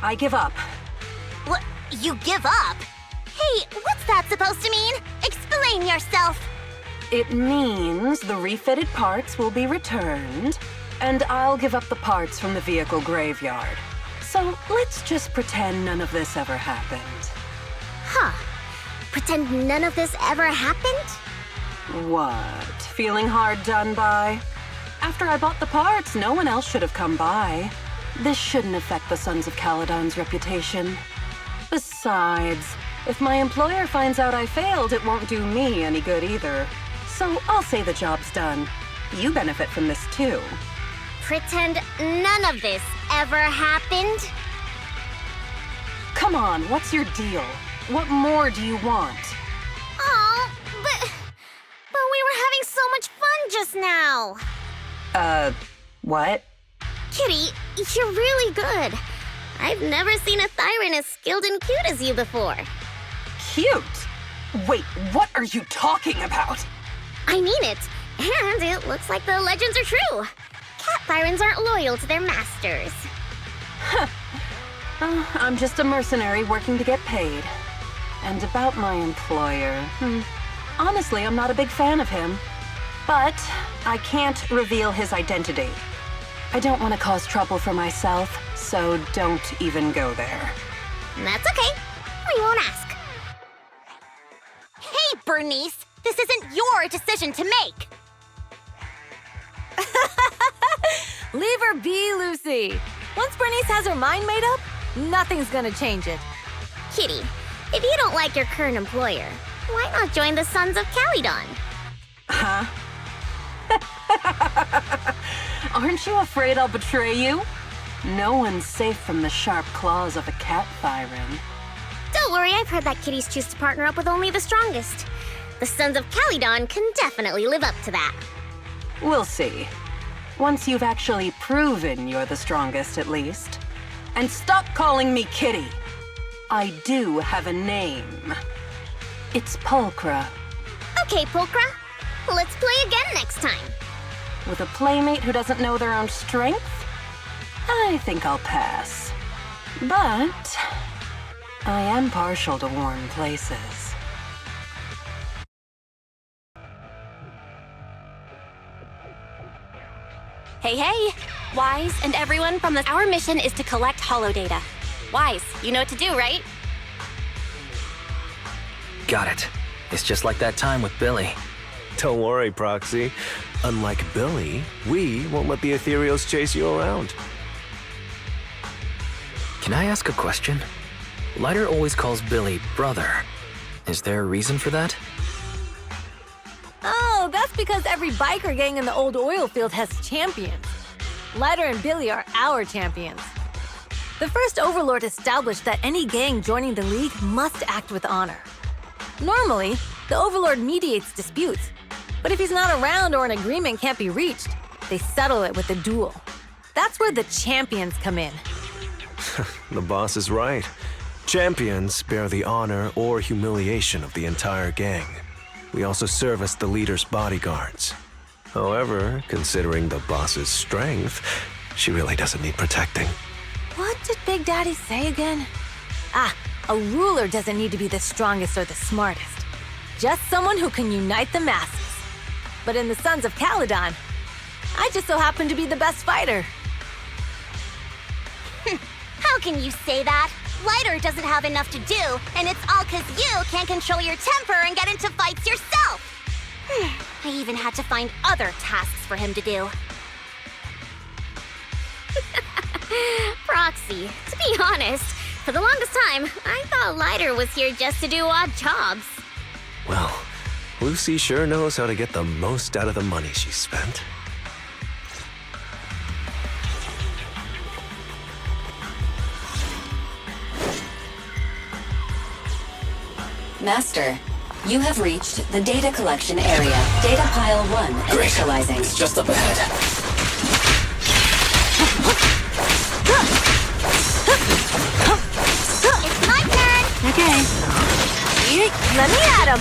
I give up. What? You give up? Hey, what's that supposed to mean? Explain yourself. It means the refitted parts will be returned, and I'll give up the parts from the vehicle graveyard. So let's just pretend none of this ever happened. Huh. Pretend none of this ever happened? What? Feeling hard done by? After I bought the parts, no one else should have come by. This shouldn't affect the Sons of Caledon's reputation. Besides, if my employer finds out I failed, it won't do me any good either. So I'll say the job's done. You benefit from this too. Pretend none of this ever happened? Come on, what's your deal? What more do you want? Oh, but we were having so much fun just now. What? Kitty, you're really good. I've never seen a Thyran as skilled and cute as you before. Cute? Wait, what are you talking about? I mean it. And it looks like the legends are true. Cat Thyrans aren't loyal to their masters. I'm just a mercenary working to get paid. And about my employer, honestly, I'm not a big fan of him. But I can't reveal his identity. I don't want to cause trouble for myself, so don't even go there. That's okay. We won't ask. Hey, Bernice! This isn't your decision to make! Leave her be, Lucy. Once Bernice has her mind made up, nothing's gonna change it. Kitty, if you don't like your current employer, why not join the Sons of Calydon? Huh? Aren't you afraid I'll betray you? No one's safe from the sharp claws of a cat, Thyron. Don't worry, I've heard that kitties choose to partner up with only the strongest. The Sons of Calydon can definitely live up to that. We'll see. Once you've actually proven you're the strongest, at least. And stop calling me Kitty. I do have a name. It's Pulchra. Okay, Pulchra. Let's play again next time. With a playmate who doesn't know their own strength? I think I'll pass. But I am partial to warm places. Hey, hey! Wise and everyone from our mission is to collect holo data. Wise, you know what to do, right? Got it. It's just like that time with Billy. Don't worry, Proxy. Unlike Billy, we won't let the Ethereals chase you around. Can I ask a question? Lighter always calls Billy brother. Is there a reason for that? Oh, that's because every biker gang in the old oil field has champions. Lighter and Billy are our champions. The first Overlord established that any gang joining the League must act with honor. Normally, the Overlord mediates disputes, but if he's not around or an agreement can't be reached, they settle it with a duel. That's where the champions come in. The boss is right. Champions bear the honor or humiliation of the entire gang. We also serve as the leader's bodyguards. However, considering the boss's strength, she really doesn't need protecting. What did Big Daddy say again? A ruler doesn't need to be the strongest or the smartest. Just someone who can unite the masses. But in the Sons of Calydon, I just so happen to be the best fighter. How can you say that? Lighter doesn't have enough to do, and it's all 'cause you can't control your temper and get into fights yourself. I even had to find other tasks for him to do. Proxy, to be honest, for the longest time, I thought Lighter was here just to do odd jobs. Well, Lucy sure knows how to get the most out of the money she spent. Master, you have reached the data collection area. Data pile 1 initializing. It's just up ahead. It's my turn! Okay. Let me at him!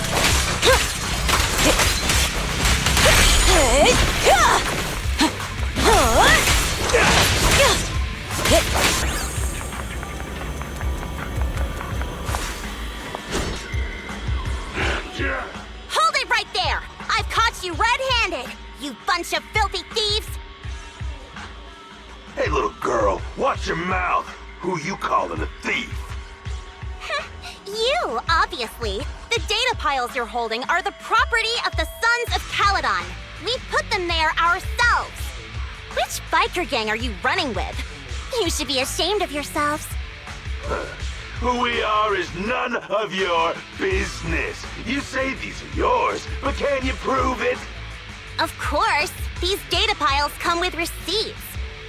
Hold it right there! I've caught you red-handed, you bunch of filthy thieves! Hey, little girl, watch your mouth. Who you calling a thief? You, obviously. The data piles you're holding are the property of the Sons of Calydon. We put them there ourselves. Which biker gang are you running with? You should be ashamed of yourselves. Who we are is none of your business. You say these are yours, but can you prove it? Of course. These data piles come with receipts.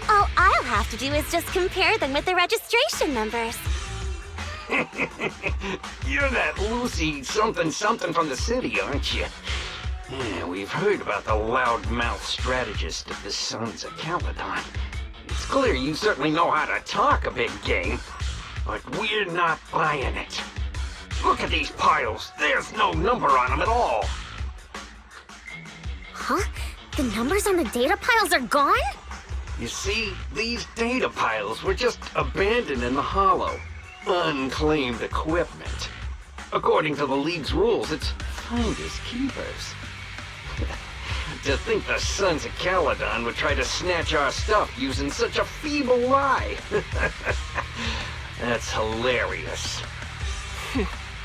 All I'll have to do is just compare them with the registration numbers. You're that Lucy something from the city, aren't you? Yeah, we've heard about the loudmouth strategist of the Sons of Calydon. It's clear you certainly know how to talk a big game, but we're not buying it. Look at these piles. There's no number on them at all. Huh? The numbers on the data piles are gone? You see, these data piles were just abandoned in the hollow. Unclaimed equipment. According to the League's rules, it's finders keepers. To think the Sons of Caledon would try to snatch our stuff using such a feeble lie. That's hilarious.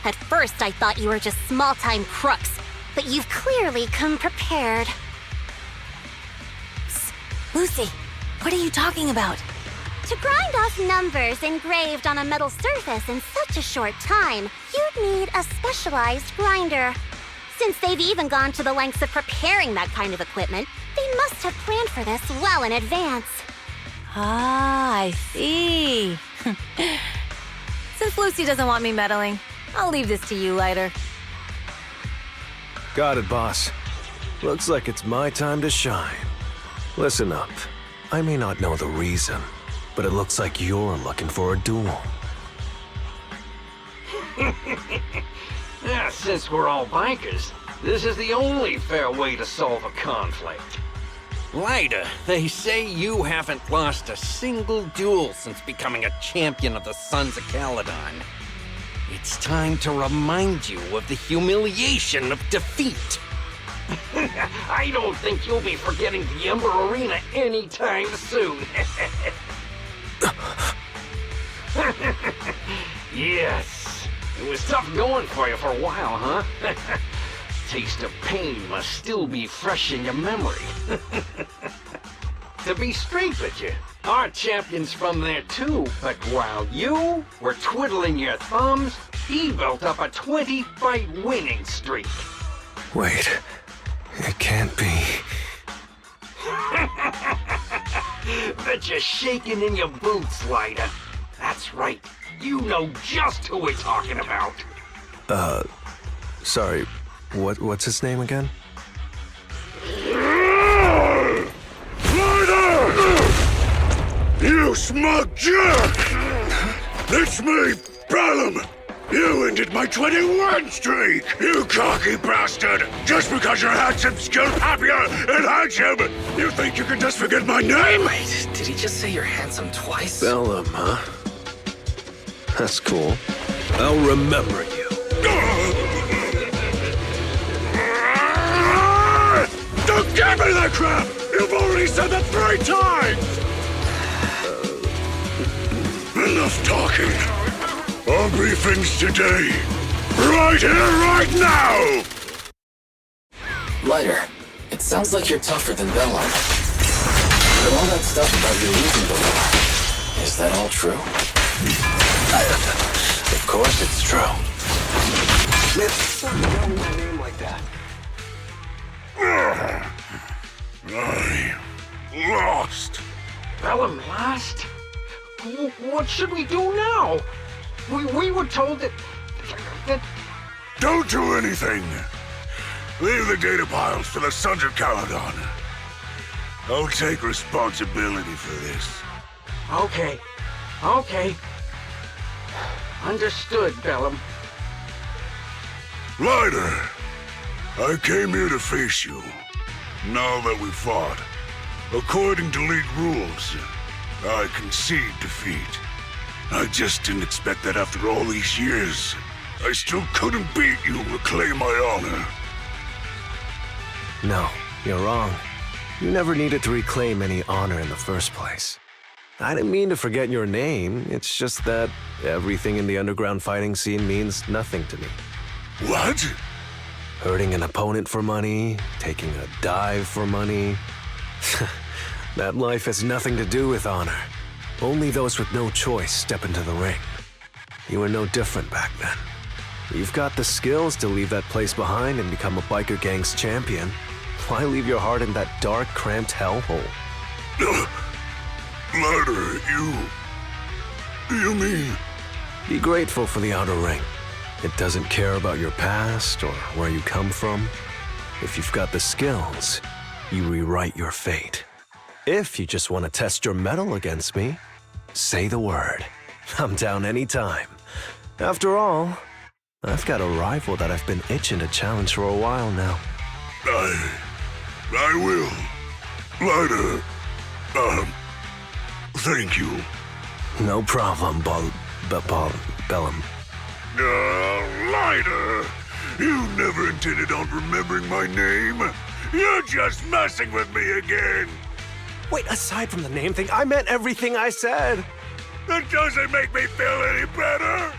At first, I thought you were just small-time crooks, but you've clearly come prepared. Psst. Lucy, what are you talking about? To grind off numbers engraved on a metal surface in such a short time, you'd need a specialized grinder. Since they've even gone to the lengths of preparing that kind of equipment, they must have planned for this well in advance. Ah, I see. Since Lucy doesn't want me meddling, I'll leave this to you, Lighter. Got it, boss. Looks like it's my time to shine. Listen up. I may not know the reason, but it looks like you're looking for a duel. Since we're all bikers, this is the only fair way to solve a conflict. Lighter, they say you haven't lost a single duel since becoming a champion of the Sons of Caledon. It's time to remind you of the humiliation of defeat. I don't think you'll be forgetting the Ember Arena anytime soon. Yes, it was tough going for you for a while, huh? Taste of pain must still be fresh in your memory. To be straight with you, our champion's from there too, but while you were twiddling your thumbs, he built up a 20-fight winning streak. Wait, it can't be. Bet you're shaking in your boots, Lighter. That's right, you know just who we're talking about. Sorry, what's his name again? You smug jerk! It's me, Bellum! You ended my 21 streak! You cocky bastard! Just because you're handsome, skilled, happier, and handsome, you think you can just forget my name? Wait, did he just say you're handsome twice? Bellum, huh? That's cool. I'll remember you. Don't give me that crap! You've already said that 3 times! Enough talking. Our briefings today. Right here, right now! Lighter, it sounds like you're tougher than Bellum. But all that stuff about you losing before, is that all true? Of course it's true. Man, stop yelling my name like that. I lost. Bellum lost? What should we do now? We were told that... Don't do anything. Leave the data piles to the Sons of Caledon. I'll take responsibility for this. Okay. Understood, Bellum. Lighter, I came here to face you. Now that we've fought, according to League rules, I concede defeat. I just didn't expect that after all these years, I still couldn't beat you and reclaim my honor. No, you're wrong. You never needed to reclaim any honor in the first place. I didn't mean to forget your name, it's just that everything in the underground fighting scene means nothing to me. What? Hurting an opponent for money, taking a dive for money. That life has nothing to do with honor. Only those with no choice step into the ring. You were no different back then. You've got the skills to leave that place behind and become a biker gang's champion. Why leave your heart in that dark, cramped hellhole? Lighter, you mean... Be grateful for the outer ring. It doesn't care about your past or where you come from. If you've got the skills, you rewrite your fate. If you just want to test your mettle against me, say the word. I'm down anytime. After all, I've got a rival that I've been itching to challenge for a while now. I will. Lighter, thank you. No problem, Bellum. Lighter! You never intended on remembering my name. You're just messing with me again. Wait, aside from the name thing, I meant everything I said. That doesn't make me feel any better.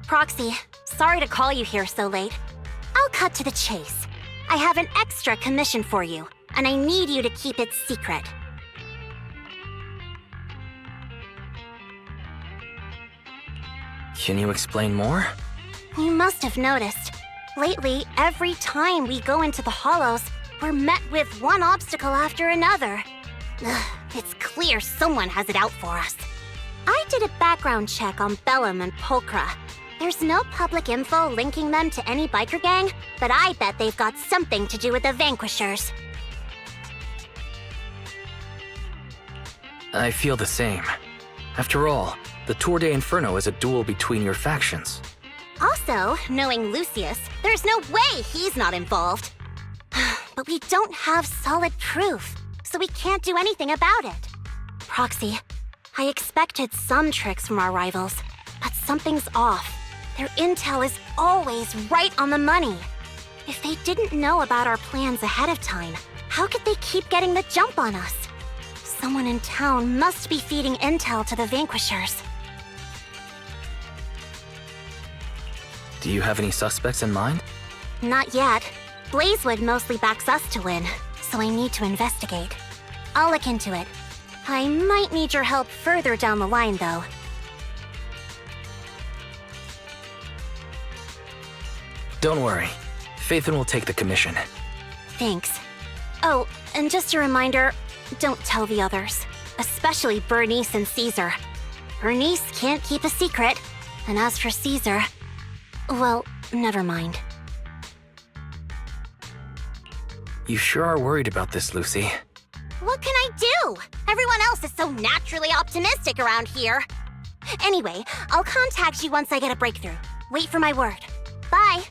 Proxy, sorry to call you here so late. I'll cut to the chase. I have an extra commission for you, and I need you to keep it secret. Can you explain more? You must have noticed. Lately, every time we go into the Hollows, we're met with one obstacle after another. Ugh, it's clear someone has it out for us. I did a background check on Bellum and Pulchra. There's no public info linking them to any biker gang, but I bet they've got something to do with the Vanquishers. I feel the same. After all, the Tour de Inferno is a duel between your factions. Also, knowing Lucius, there's no way he's not involved. But we don't have solid proof, so we can't do anything about it. Proxy, I expected some tricks from our rivals, but something's off. Their intel is always right on the money. If they didn't know about our plans ahead of time, how could they keep getting the jump on us? Someone in town must be feeding intel to the Vanquishers. Do you have any suspects in mind? Not yet. Blazewood mostly backs us to win, so I need to investigate. I'll look into it. I might need your help further down the line, though. Don't worry. Phaethon will take the commission. Thanks. Oh, and just a reminder, don't tell the others. Especially Bernice and Caesar. Bernice can't keep a secret. And as for Caesar, well, never mind. You sure are worried about this, Lucy. What can I do? Everyone else is so naturally optimistic around here. Anyway, I'll contact you once I get a breakthrough. Wait for my word. Bye.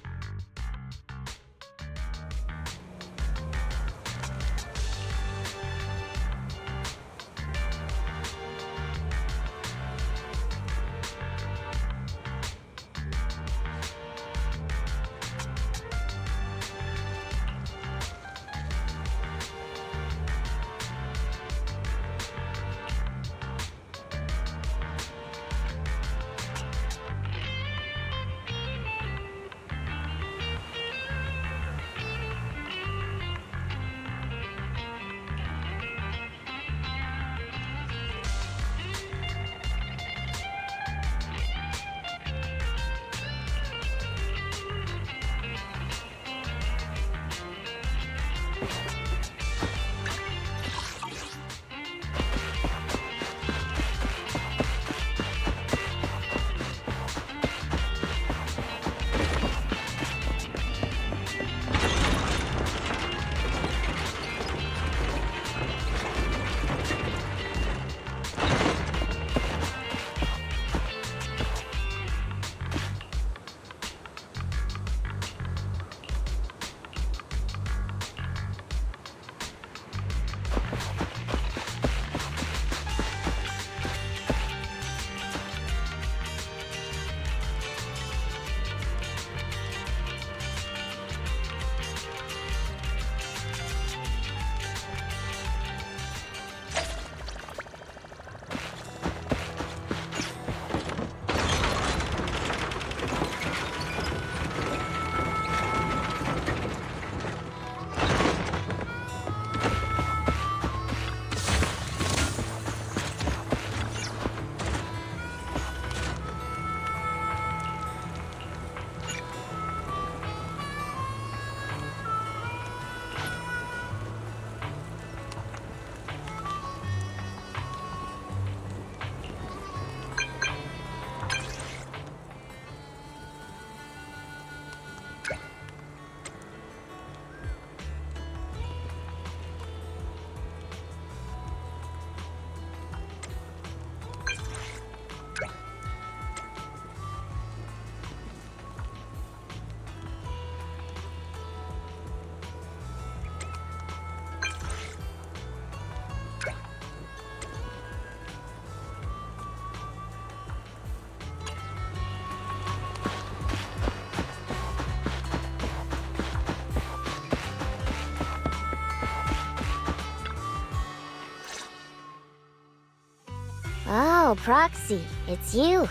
Oh, Proxy, it's you.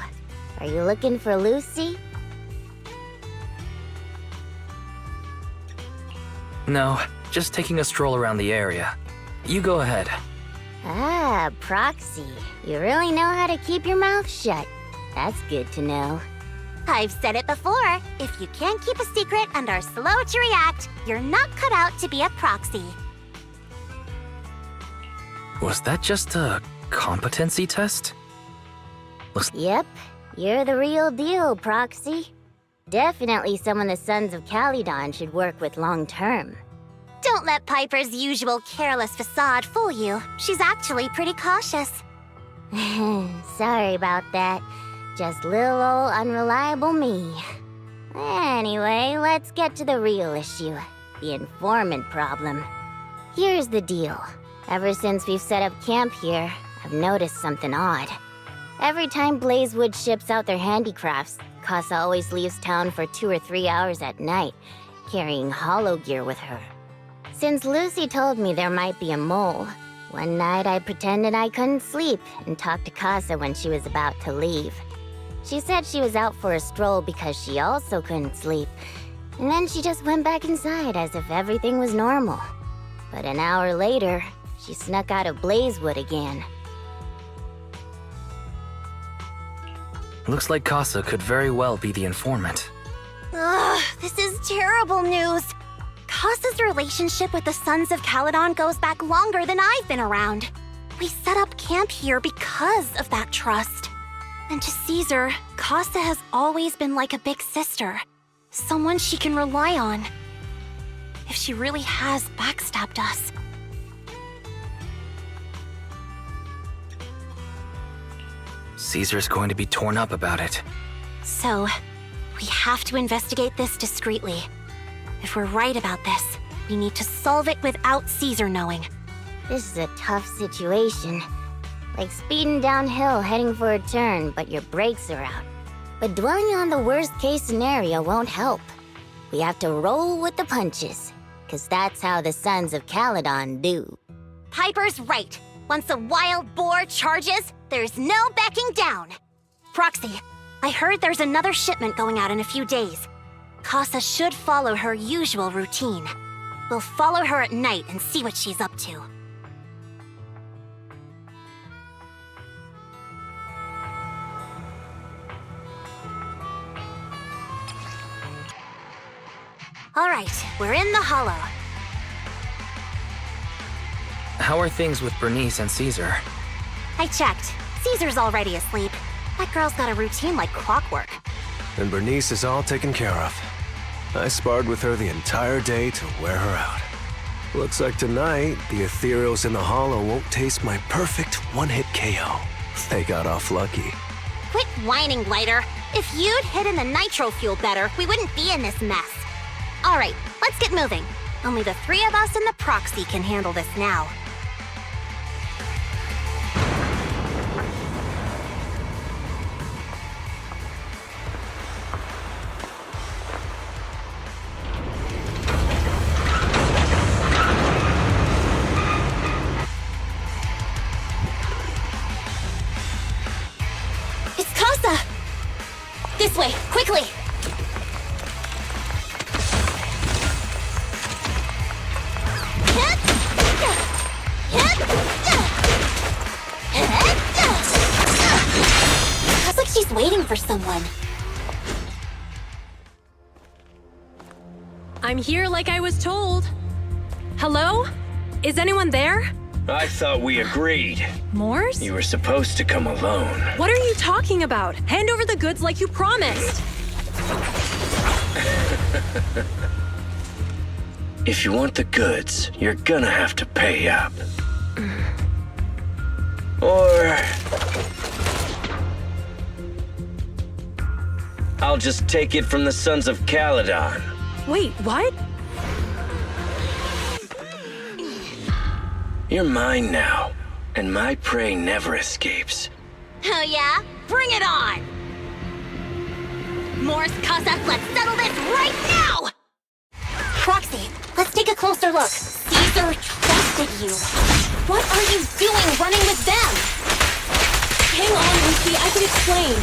Are you looking for Lucy? No, just taking a stroll around the area. You go ahead. Ah, Proxy. You really know how to keep your mouth shut. That's good to know. I've said it before. If you can't keep a secret and are slow to react, you're not cut out to be a proxy. Was that just a competency test? Yep, you're the real deal, Proxy. Definitely someone the Sons of Caledon should work with long term. Don't let Piper's usual careless facade fool you. She's actually pretty cautious. Sorry about that. Just little old unreliable me. Anyway, let's get to the real issue. The informant problem. Here's the deal. Ever since we've set up camp here, I've noticed something odd. Every time Blazewood ships out their handicrafts, Casa always leaves town for 2 or 3 hours at night, carrying hollow gear with her. Since Lucy told me there might be a mole, one night I pretended I couldn't sleep and talked to Casa when she was about to leave. She said she was out for a stroll because she also couldn't sleep, and then she just went back inside as if everything was normal. But an hour later, she snuck out of Blazewood again. Looks like Casa could very well be the informant. Ugh, this is terrible news. Casa's relationship with the Sons of Caledon goes back longer than I've been around. We set up camp here because of that trust. And to Caesar, Casa has always been like a big sister. Someone she can rely on. If she really has backstabbed us. Caesar's going to be torn up about it. So, we have to investigate this discreetly. If we're right about this, we need to solve it without Caesar knowing. This is a tough situation. Like speeding downhill heading for a turn, but your brakes are out. But dwelling on the worst-case scenario won't help. We have to roll with the punches, 'cause that's how the Sons of Caledon do. Piper's right. Once a wild boar charges, there's no backing down. Proxy, I heard there's another shipment going out in a few days. Casa should follow her usual routine. We'll follow her at night and see what she's up to. All right, we're in the hollow. How are things with Bernice and Caesar? I checked. Caesar's already asleep. That girl's got a routine like clockwork. And Bernice is all taken care of. I sparred with her the entire day to wear her out. Looks like tonight, the ethereals in the hollow won't taste my perfect one-hit KO. They got off lucky. Quit whining, Lighter. If you'd hidden the nitro fuel better, we wouldn't be in this mess. All right, let's get moving. Only the 3 of us and the proxy can handle this now. It's Casa! This way, quickly! Looks like she's waiting for someone. I'm here like I was told. Hello? Is anyone there? I thought we agreed. Morse? You were supposed to come alone. What are you talking about? Hand over the goods like you promised. If you want the goods, you're gonna have to pay up. Or I'll just take it from the Sons of Caledon. Wait, what? You're mine now, and my prey never escapes. Oh yeah? Bring it on! Morse, Casa, let's settle this right now! Proxy, let's take a closer look. Caesar trusted you. What are you doing running with them? Hang on, Lucy, I can explain.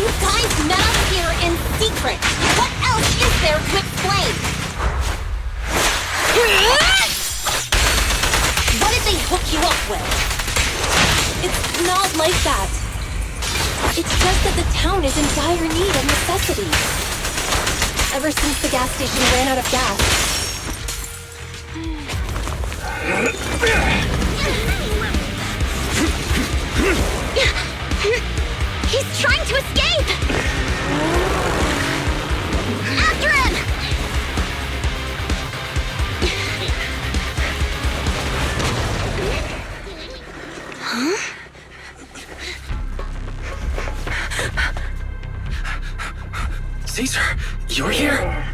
You guys met us here in secret. What else is there to explain? What did they hook you up with? It's not like that. It's just that the town is in dire need of necessities. Ever since the gas station ran out of gas. He's trying to escape! After him! Huh? Caesar, you're here?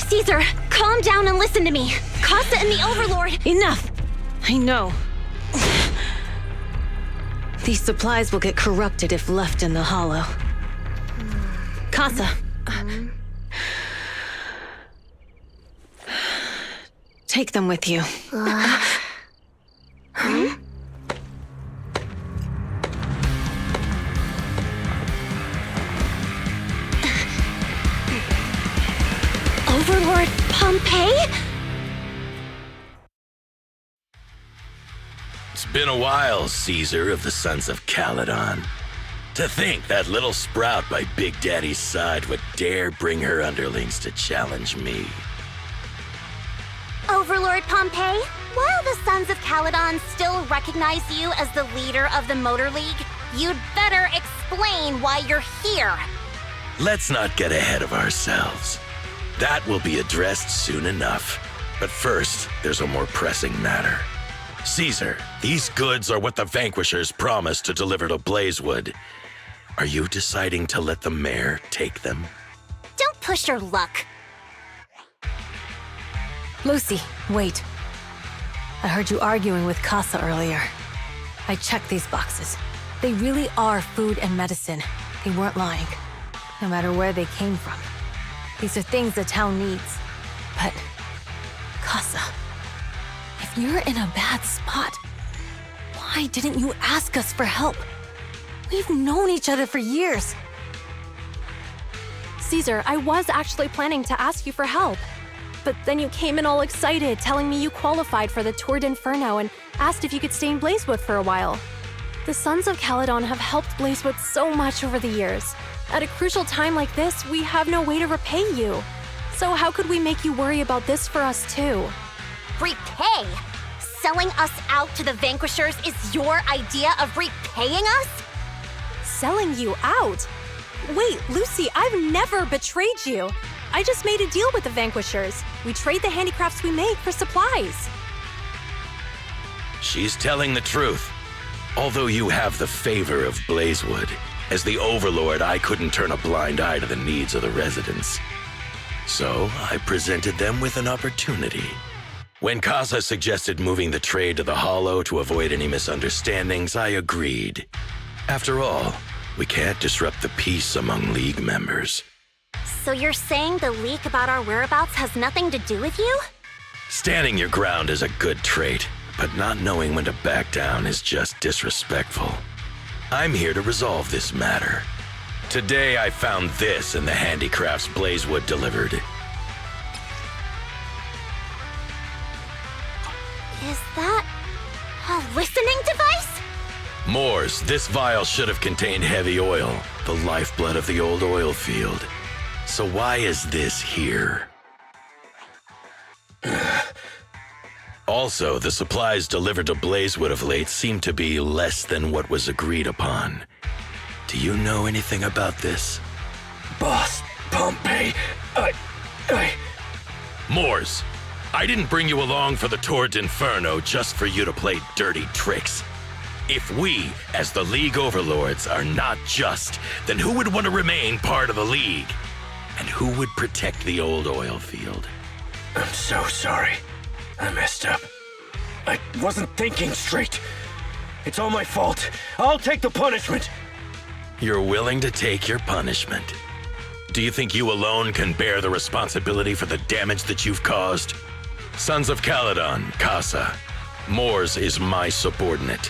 Caesar, calm down and listen to me. Casa and the Overlord... Enough! I know. These supplies will get corrupted if left in the hollow. Casa. Take them with you. Overlord Pompeii? It's been a while, Caesar of the Sons of Caledon. To think that little sprout by Big Daddy's side would dare bring her underlings to challenge me. Overlord Pompeii, while the Sons of Caledon still recognize you as the leader of the Motor League, you'd better explain why you're here. Let's not get ahead of ourselves. That will be addressed soon enough. But first, there's a more pressing matter. Caesar, these goods are what the Vanquishers promised to deliver to Blazewood. Are you deciding to let the mayor take them? Don't push your luck. Lucy, wait. I heard you arguing with Casa earlier. I checked these boxes. They really are food and medicine. They weren't lying, no matter where they came from. These are things the town needs. But, Casa, if you're in a bad spot, why didn't you ask us for help? We've known each other for years. Caesar, I was actually planning to ask you for help. But then you came in all excited, telling me you qualified for the Tour d'Inferno and asked if you could stay in Blazewood for a while. The Sons of Caledon have helped Blazewood so much over the years. At a crucial time like this, we have no way to repay you. So how could we make you worry about this for us too? Repay? Selling us out to the Vanquishers is your idea of repaying us? Selling you out? Wait, Lucy, I've never betrayed you. I just made a deal with the Vanquishers. We trade the handicrafts we make for supplies. She's telling the truth. Although you have the favor of Blazewood, as the Overlord, I couldn't turn a blind eye to the needs of the residents. So I presented them with an opportunity. When Casa suggested moving the trade to the Hollow to avoid any misunderstandings, I agreed. After all, we can't disrupt the peace among League members. So you're saying the leak about our whereabouts has nothing to do with you? Standing your ground is a good trait, but not knowing when to back down is just disrespectful. I'm here to resolve this matter. Today I found this in the handicrafts Blazewood delivered. Is that a listening device? Moors, this vial should have contained heavy oil, the lifeblood of the old oil field. So why is this here? Also, the supplies delivered to Blazewood of late seem to be less than what was agreed upon. Do you know anything about this? Boss, Pompeii, Moors, I didn't bring you along for the Tour d'Inferno just for you to play dirty tricks. If we, as the League Overlords, are not just, then who would want to remain part of the League? And who would protect the old oil field? I'm so sorry. I messed up. I wasn't thinking straight. It's all my fault. I'll take the punishment. You're willing to take your punishment. Do you think you alone can bear the responsibility for the damage that you've caused? Sons of Caledon, Casa, Mors is my subordinate.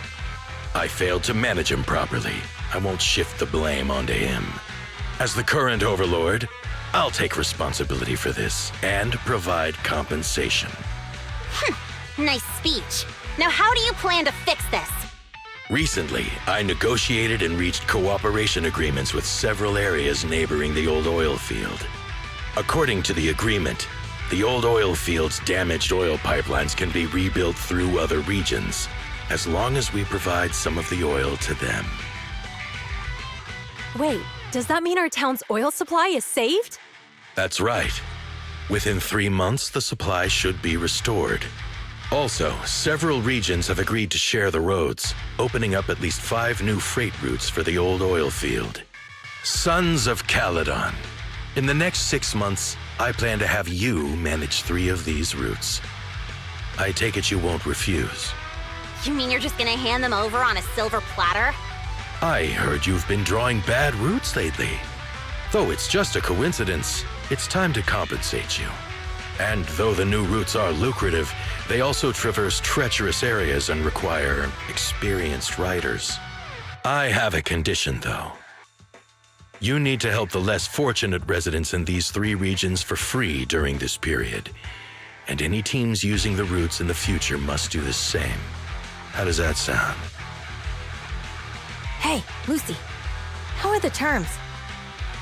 I failed to manage him properly. I won't shift the blame onto him. As the current overlord, I'll take responsibility for this and provide compensation. Nice speech. Now how do you plan to fix this? Recently, I negotiated and reached cooperation agreements with several areas neighboring the old oil field. According to the agreement, the old oil field's damaged oil pipelines can be rebuilt through other regions, as long as we provide some of the oil to them. Wait, does that mean our town's oil supply is saved? That's right. Within 3 months, the supply should be restored. Also, several regions have agreed to share the roads, opening up at least 5 new freight routes for the old oil field. Sons of Caledon. In the next 6 months, I plan to have you manage 3 of these routes. I take it you won't refuse. You mean you're just gonna hand them over on a silver platter? I heard you've been drawing bad routes lately. Though it's just a coincidence, it's time to compensate you. And though the new routes are lucrative, they also traverse treacherous areas and require experienced riders. I have a condition, though. You need to help the less fortunate residents in these 3 regions for free during this period. And any teams using the routes in the future must do the same. How does that sound? Hey, Lucy. How are the terms?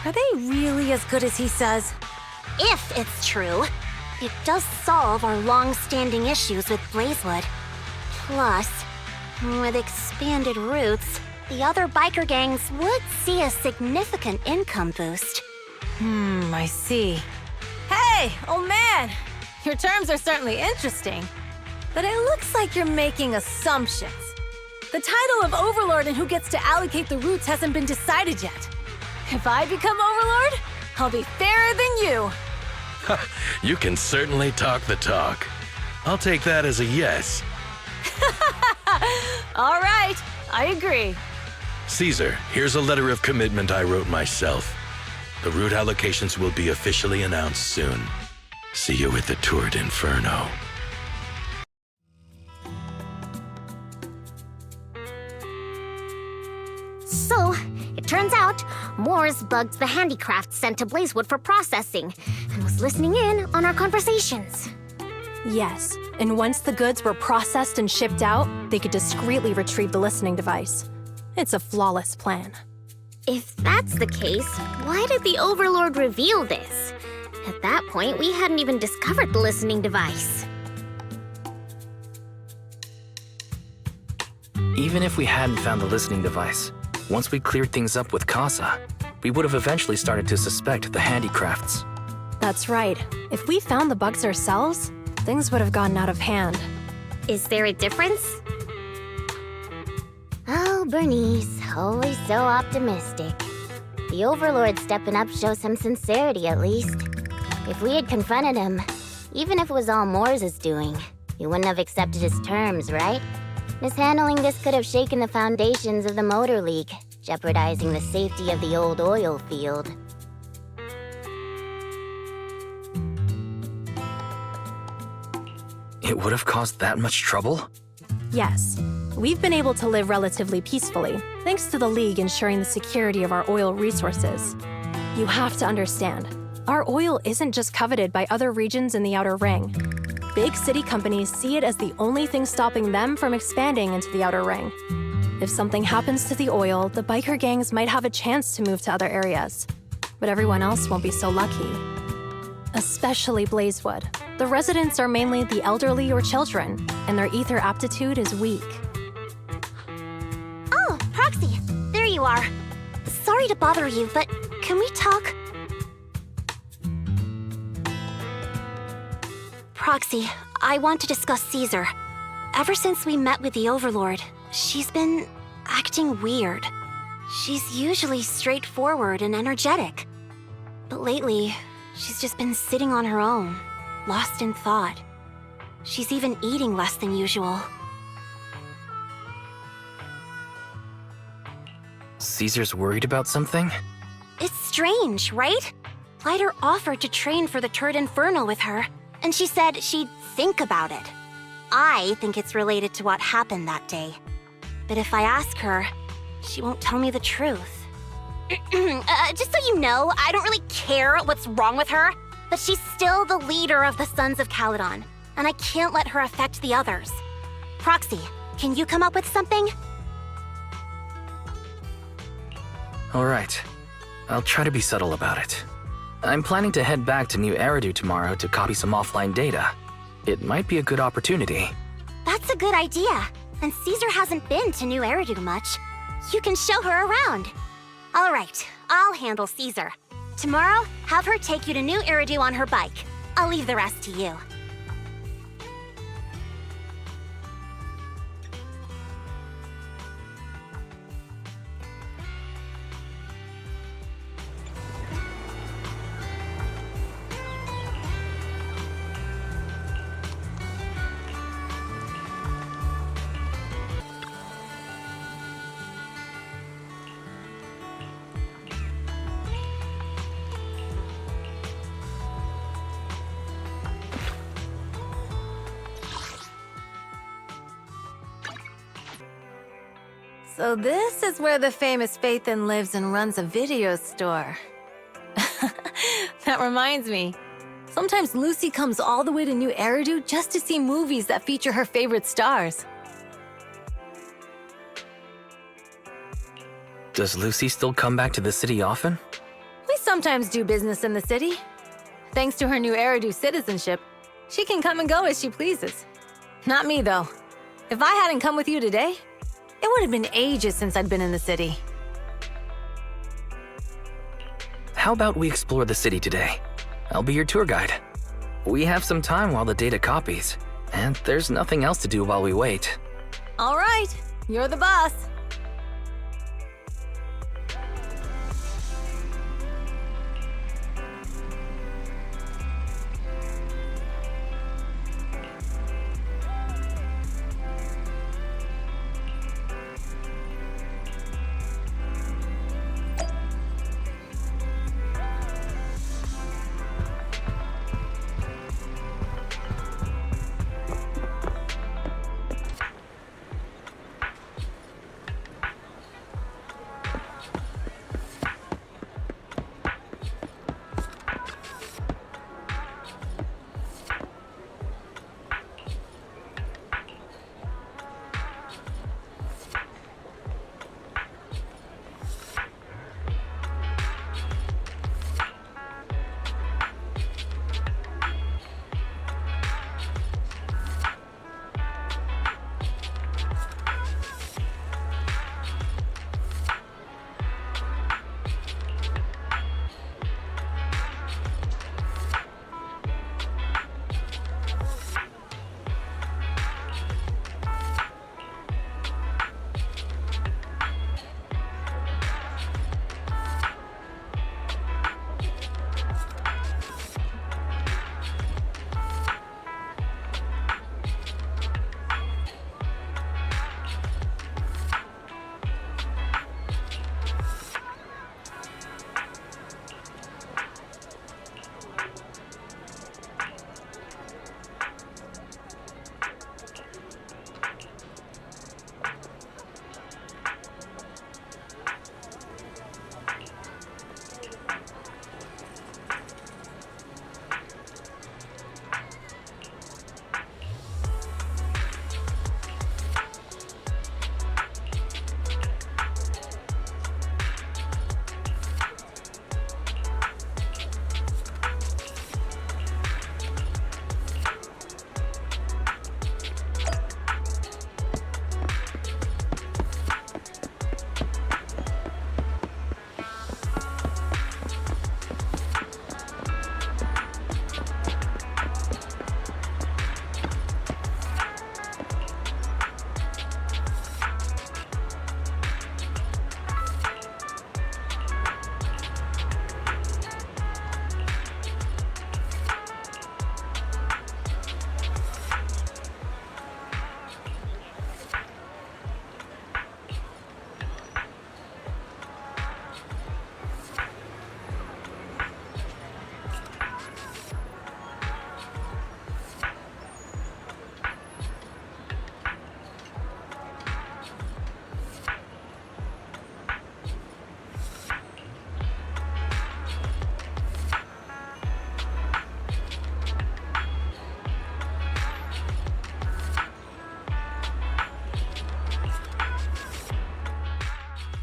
Are they really as good as he says? If it's true, it does solve our long-standing issues with Blazewood. Plus, with expanded routes, the other biker gangs would see a significant income boost. I see. Hey, old man! Your terms are certainly interesting, but it looks like you're making assumptions. The title of Overlord and who gets to allocate the routes hasn't been decided yet. If I become Overlord, I'll be fairer than you. You can certainly talk the talk. I'll take that as a yes. All right, I agree. Caesar, here's a letter of commitment I wrote myself. The route allocations will be officially announced soon. See you at the Tour d'Inferno. So, it turns out, Mors bugged the handicrafts sent to Blazewood for processing, and was listening in on our conversations. Yes, and once the goods were processed and shipped out, they could discreetly retrieve the listening device. It's a flawless plan. If that's the case, why did the Overlord reveal this? At that point, we hadn't even discovered the listening device. Even if we hadn't found the listening device, once we cleared things up with Casa, we would have eventually started to suspect the handicrafts. That's right. If we found the bugs ourselves, things would have gotten out of hand. Is there a difference? Oh, Bernice, always so optimistic. The Overlord stepping up shows some sincerity, at least. If we had confronted him, even if it was all Mors' doing, he wouldn't have accepted his terms, right? Mishandling this could have shaken the foundations of the Motor League, jeopardizing the safety of the old oil field. It would have caused that much trouble? Yes. We've been able to live relatively peacefully, thanks to the League ensuring the security of our oil resources. You have to understand, our oil isn't just coveted by other regions in the Outer Ring. Big city companies see it as the only thing stopping them from expanding into the Outer Ring. If something happens to the oil, the biker gangs might have a chance to move to other areas. But everyone else won't be so lucky. Especially Blazewood. The residents are mainly the elderly or children, and their ether aptitude is weak. Oh, Proxy, there you are. Sorry to bother you, but can we talk? Proxy, I want to discuss Caesar. Ever since we met with the Overlord, she's been acting weird. She's usually straightforward and energetic. But lately, she's just been sitting on her own, lost in thought. She's even eating less than usual. Caesar's worried about something? It's strange, right? Lighter offered to train for the Tour d'Inferno with her, and she said she'd think about it. I think it's related to what happened that day. But if I ask her, she won't tell me the truth. Just so you know, I don't really care what's wrong with her, but she's still the leader of the Sons of Caledon, and I can't let her affect the others. Proxy, can you come up with something? All right. I'll try to be subtle about it. I'm planning to head back to New Eridu tomorrow to copy some offline data. It might be a good opportunity. That's a good idea. And Caesar hasn't been to New Eridu much. You can show her around. All right, I'll handle Caesar. Tomorrow, have her take you to New Eridu on her bike. I'll leave the rest to you. So this is where the famous Phaethon lives and runs a video store. That reminds me. Sometimes Lucy comes all the way to New Eridu just to see movies that feature her favorite stars. Does Lucy still come back to the city often? We sometimes do business in the city. Thanks to her New Eridu citizenship, she can come and go as she pleases. Not me, though. If I hadn't come with you today, it would have been ages since I'd been in the city. How about we explore the city today? I'll be your tour guide. We have some time while the data copies, and there's nothing else to do while we wait. All right, you're the boss.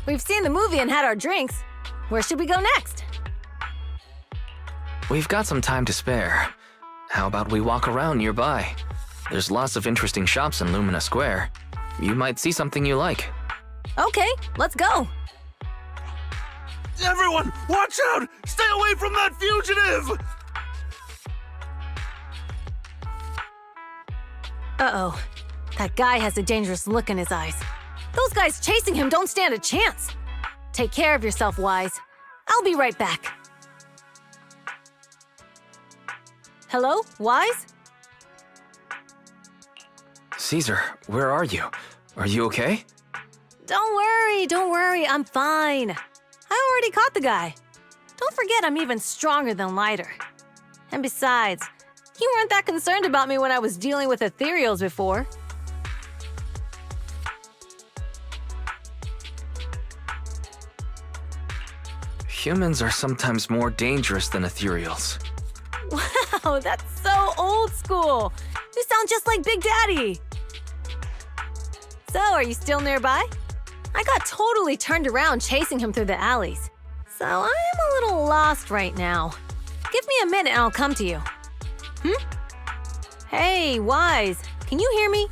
We've seen the movie and had our drinks. Where should we go next? We've got some time to spare. How about we walk around nearby? There's lots of interesting shops in Lumina Square. You might see something you like. Okay, let's go. Everyone, watch out! Stay away from that fugitive! Uh-oh. That guy has a dangerous look in his eyes. Those guys chasing him don't stand a chance. Take care of yourself, Wise. I'll be right back. Hello, Wise? Caesar, where are you? Are you okay? Don't worry, I'm fine. I already caught the guy. Don't forget I'm even stronger than Lighter. And besides, you weren't that concerned about me when I was dealing with ethereals before. Humans are sometimes more dangerous than ethereals. Wow, that's so old school. You sound just like Big Daddy. So, are you still nearby? I got totally turned around chasing him through the alleys. So, I'm a little lost right now. Give me a minute and I'll come to you. Hey, Wise, can you hear me?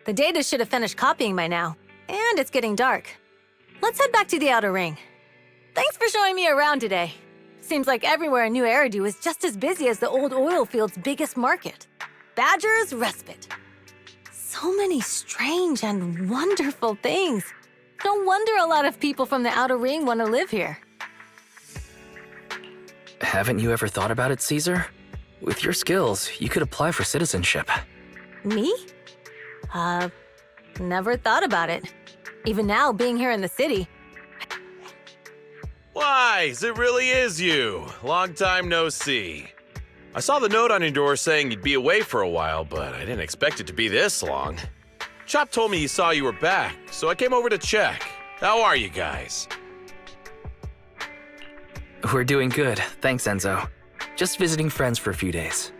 The data should have finished copying by now, and it's getting dark. Let's head back to the Outer Ring. Thanks for showing me around today. Seems like everywhere in New Eridu is just as busy as the old oil field's biggest market. Badger's Respite. So many strange and wonderful things. No wonder a lot of people from the Outer Ring want to live here. Haven't you ever thought about it, Caesar? With your skills, you could apply for citizenship. Me? Never thought about it. Even now, being here in the city. Wise, it really is you. Long time no see. I saw the note on your door saying you'd be away for a while, but I didn't expect it to be this long. Chop told me he saw you were back, so I came over to check. How are you guys? We're doing good, thanks Enzo. Just visiting friends for a few days.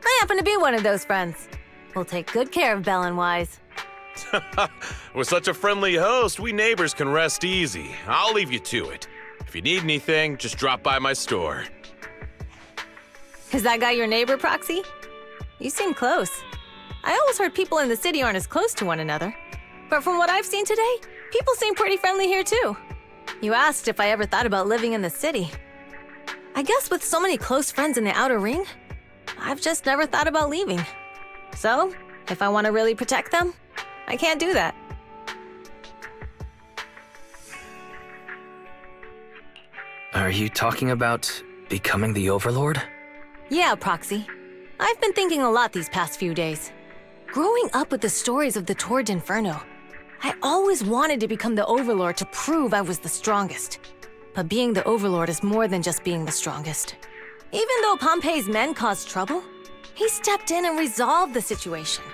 I happen to be one of those friends. We'll take good care of Belle and Wise. With such a friendly host, we neighbors can rest easy. I'll leave you to it. If you need anything, just drop by my store. Is that guy your neighbor, Proxy? You seem close. I always heard people in the city aren't as close to one another. But from what I've seen today, people seem pretty friendly here too. You asked if I ever thought about living in the city. I guess with so many close friends in the Outer Ring, I've just never thought about leaving. So, if I want to really protect them, I can't do that. Are you talking about becoming the Overlord? Yeah, Proxy. I've been thinking a lot these past few days. Growing up with the stories of the Tour d'Inferno, I always wanted to become the Overlord to prove I was the strongest. But being the Overlord is more than just being the strongest. Even though Pompey's men caused trouble, he stepped in and resolved the situation.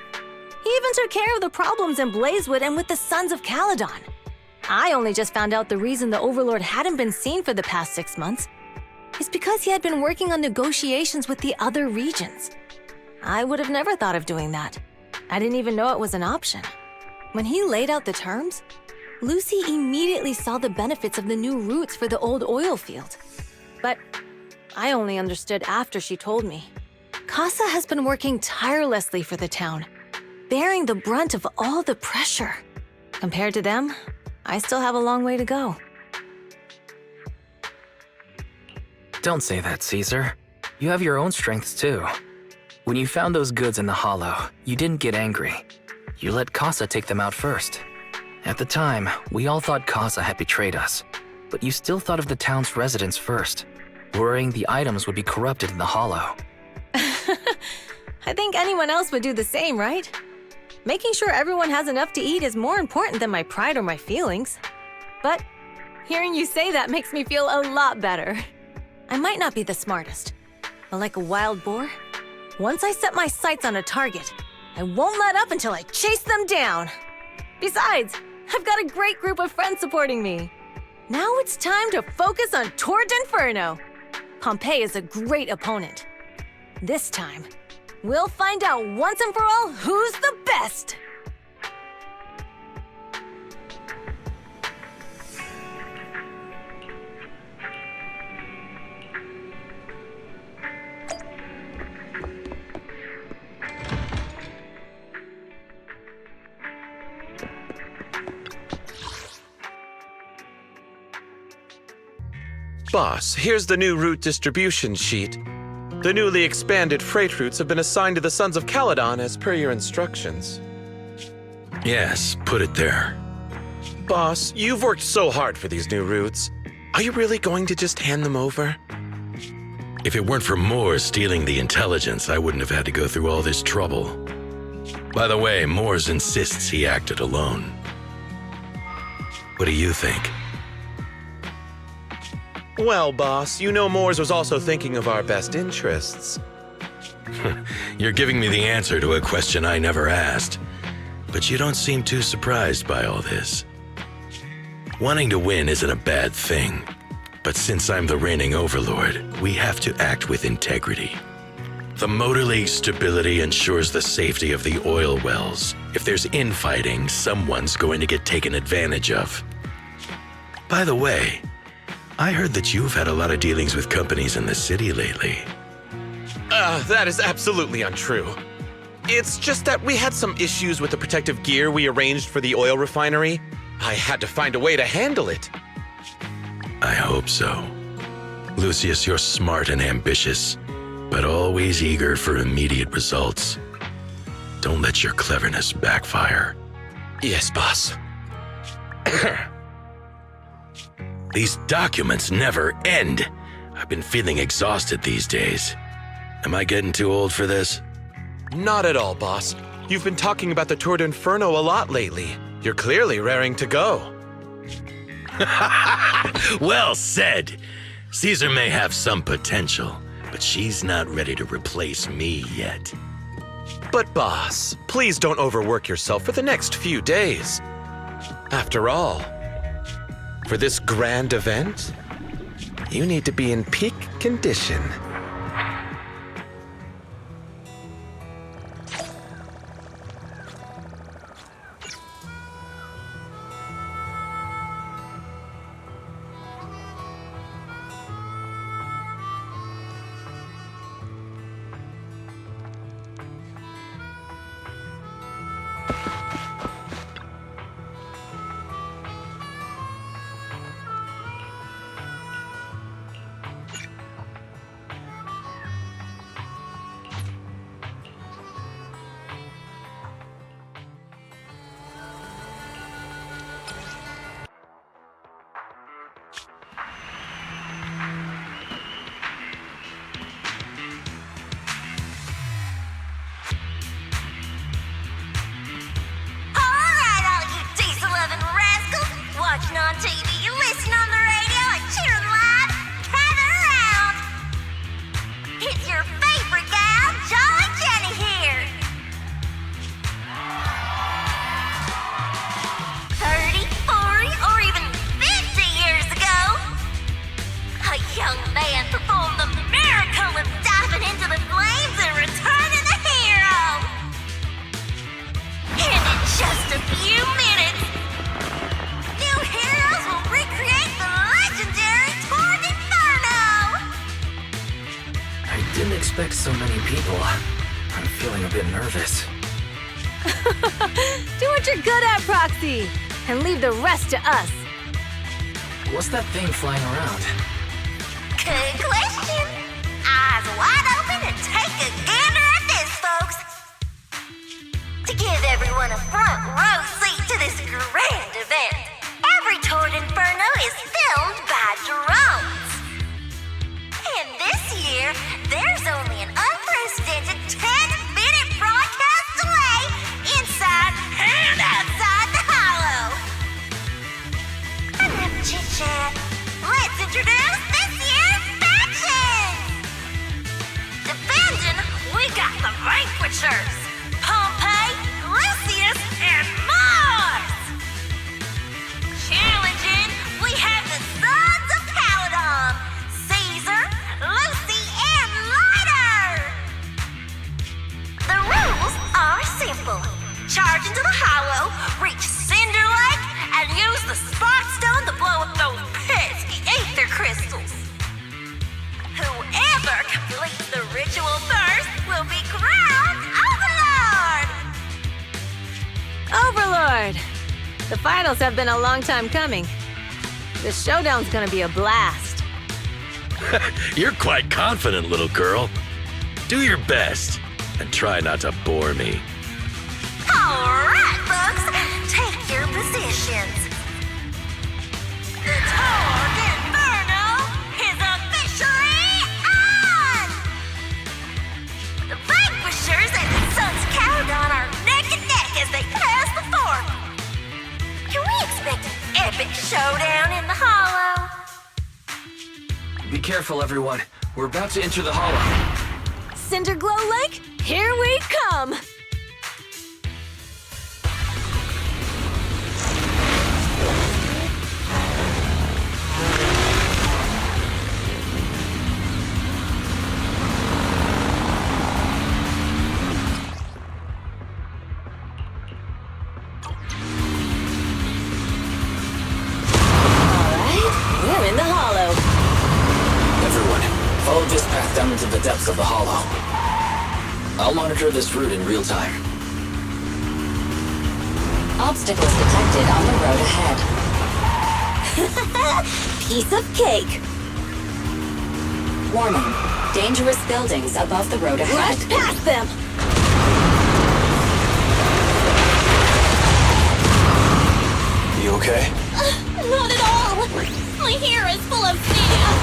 He even took care of the problems in Blazewood and with the Sons of Caledon. I only just found out the reason the Overlord hadn't been seen for the past 6 months is because he had been working on negotiations with the other regions. I would have never thought of doing that. I didn't even know it was an option. When he laid out the terms, Lucy immediately saw the benefits of the new routes for the old oil field. But I only understood after she told me. Casa has been working tirelessly for the town, bearing the brunt of all the pressure. Compared to them, I still have a long way to go. Don't say that, Caesar. You have your own strengths too. When you found those goods in the Hollow, you didn't get angry. You let Casa take them out first. At the time, we all thought Casa had betrayed us, but you still thought of the town's residents first, worrying the items would be corrupted in the Hollow. I think anyone else would do the same, right? Making sure everyone has enough to eat is more important than my pride or my feelings. But hearing you say that makes me feel a lot better. I might not be the smartest, but like a wild boar, once I set my sights on a target, I won't let up until I chase them down. Besides, I've got a great group of friends supporting me. Now it's time to focus on Tour d'Inferno. Pompey is a great opponent. This time, we'll find out once and for all who's the best! Boss, here's the new route distribution sheet. The newly expanded freight routes have been assigned to the Sons of Caledon as per your instructions. Yes, put it there. Boss, you've worked so hard for these new routes. Are you really going to just hand them over? If it weren't for Moore stealing the intelligence, I wouldn't have had to go through all this trouble. By the way, Moores insists he acted alone. What do you think? Well, boss, you know Moores was also thinking of our best interests. You're giving me the answer to a question I never asked. But you don't seem too surprised by all this. Wanting to win isn't a bad thing. But since I'm the reigning overlord, we have to act with integrity. The Motor League's stability ensures the safety of the oil wells. If there's infighting, someone's going to get taken advantage of. By the way, I heard that you've had a lot of dealings with companies in the city lately. That is absolutely untrue. It's just that we had some issues with the protective gear we arranged for the oil refinery. I had to find a way to handle it. I hope so. Lucius, you're smart and ambitious, but always eager for immediate results. Don't let your cleverness backfire. Yes, boss. These documents never end. I've been feeling exhausted these days. Am I getting too old for this? Not at all, boss. You've been talking about the Tour d'Inferno a lot lately. You're clearly raring to go. Well said. Caesar may have some potential, but she's not ready to replace me yet. But boss, please don't overwork yourself for the next few days. After all, for this grand event, you need to be in peak condition. Watching on TV, you listen on the radio, and cheering live, gather around. It's your favorite gal, Jolly Jenny here. 30, 40, or even 50 years ago, a young man performed the miracle of diving into the flames and returning a hero. And in just a few minutes, new heroes will recreate the legendary Tour d'Inferno! I didn't expect so many people. I'm feeling a bit nervous. Do what you're good at, Proxy, and leave the rest to us. What's that thing flying around? Good question. Eyes wide open and take a gander at this, folks. To give everyone a front row seat to this grand event, every Tour d'Inferno is filmed by drones. And this year, there's only an unprecedented 10-minute broadcast delay inside and outside the hollow. Enough chit-chat. Let's introduce this year's faction! Defending, we got the Vanquishers, Pompey, Lucius, and Mars! Challenging, we have the Sons of Caledon, Caesar, Lucy, and Lighter! The rules are simple. Charge into the hollow, reach Cinder Lake, and use the Spark Stone to blow up those pesky ether crystals. Whoever completes the ritual first will be crowned Overlord! Overlord! The finals have been a long time coming. This showdown's gonna be a blast. You're quite confident, little girl. Do your best, and try not to bore me. All right, folks, take your positions. The Tour d'Inferno is officially on! The Vanquishers and the Sons of Caledon are neck and neck as they pass the fork. Can we expect an epic showdown in the hollow? Be careful, everyone. We're about to enter the hollow. Cinderglow Lake, here we come! We're in the hollow. Everyone, follow this path down into the depths of the hollow. I'll monitor this route in real time. Obstacles detected on the road ahead. Piece of cake. Warning. Dangerous buildings above the road ahead. Rush past them! You okay? Not at all! My hair is full of sand!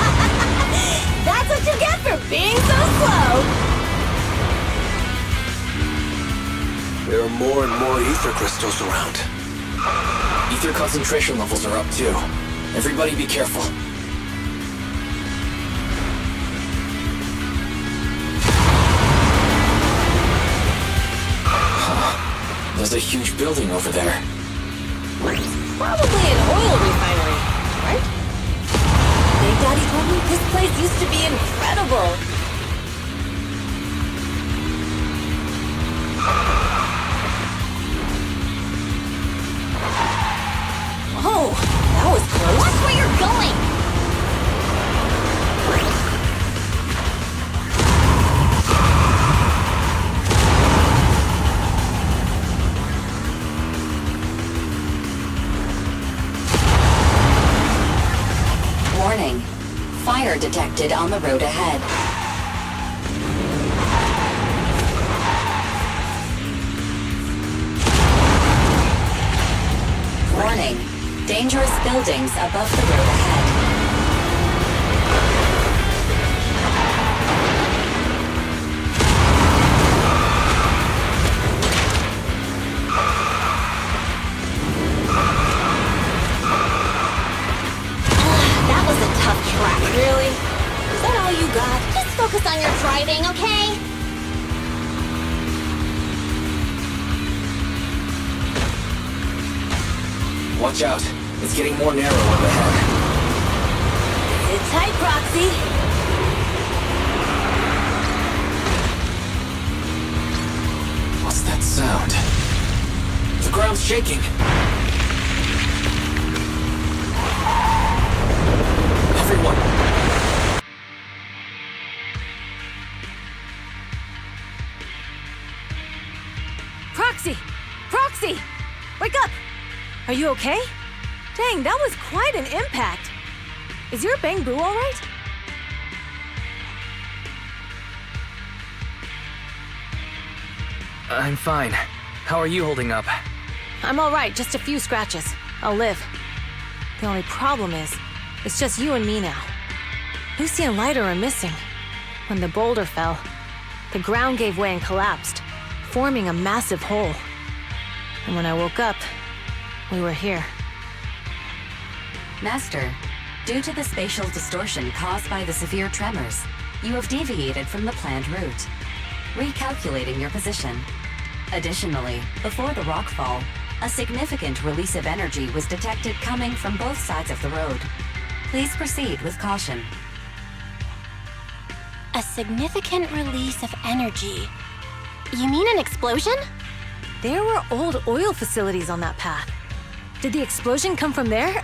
That's what you get for being so slow! There are more and more ether crystals around. Ether concentration levels are up too. Everybody be careful. There's a huge building over there. Probably an oil refinery, right? Big Daddy told me this place used to be incredible. Oh, that was close. Watch where you're going! Warning. Fire detected on the road ahead. Warning. Dangerous buildings above the road ahead. That was a tough track. Really? Is that all you got? Just focus on your driving, okay? Watch out. It's getting more narrow up ahead. Sit tight, Proxy. What's that sound? The ground's shaking. Everyone. Proxy! Proxy! Wake up! Are you okay? Dang, that was quite an impact. Is your Bang Boo all right? I'm fine. How are you holding up? I'm all right, just a few scratches. I'll live. The only problem is, it's just you and me now. Lucy and Lighter are missing. When the boulder fell, the ground gave way and collapsed, forming a massive hole. And when I woke up, we were here. Master, due to the spatial distortion caused by the severe tremors, you have deviated from the planned route, recalculating your position. Additionally, before the rockfall, a significant release of energy was detected coming from both sides of the road. Please proceed with caution. A significant release of energy. You mean an explosion? There were old oil facilities on that path. Did the explosion come from there?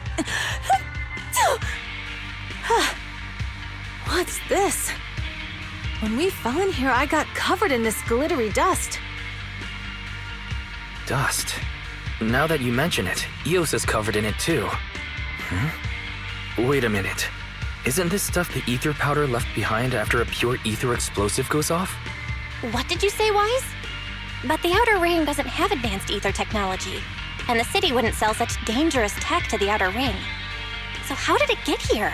What's this? When we fell in here, I got covered in this glittery dust. Dust. Now that you mention it, Eos is covered in it too. Wait a minute. Isn't this stuff the ether powder left behind after a pure ether explosive goes off? What did you say, Wise? But the Outer Ring doesn't have advanced ether technology, and the city wouldn't sell such dangerous tech to the Outer Ring. So how did it get here?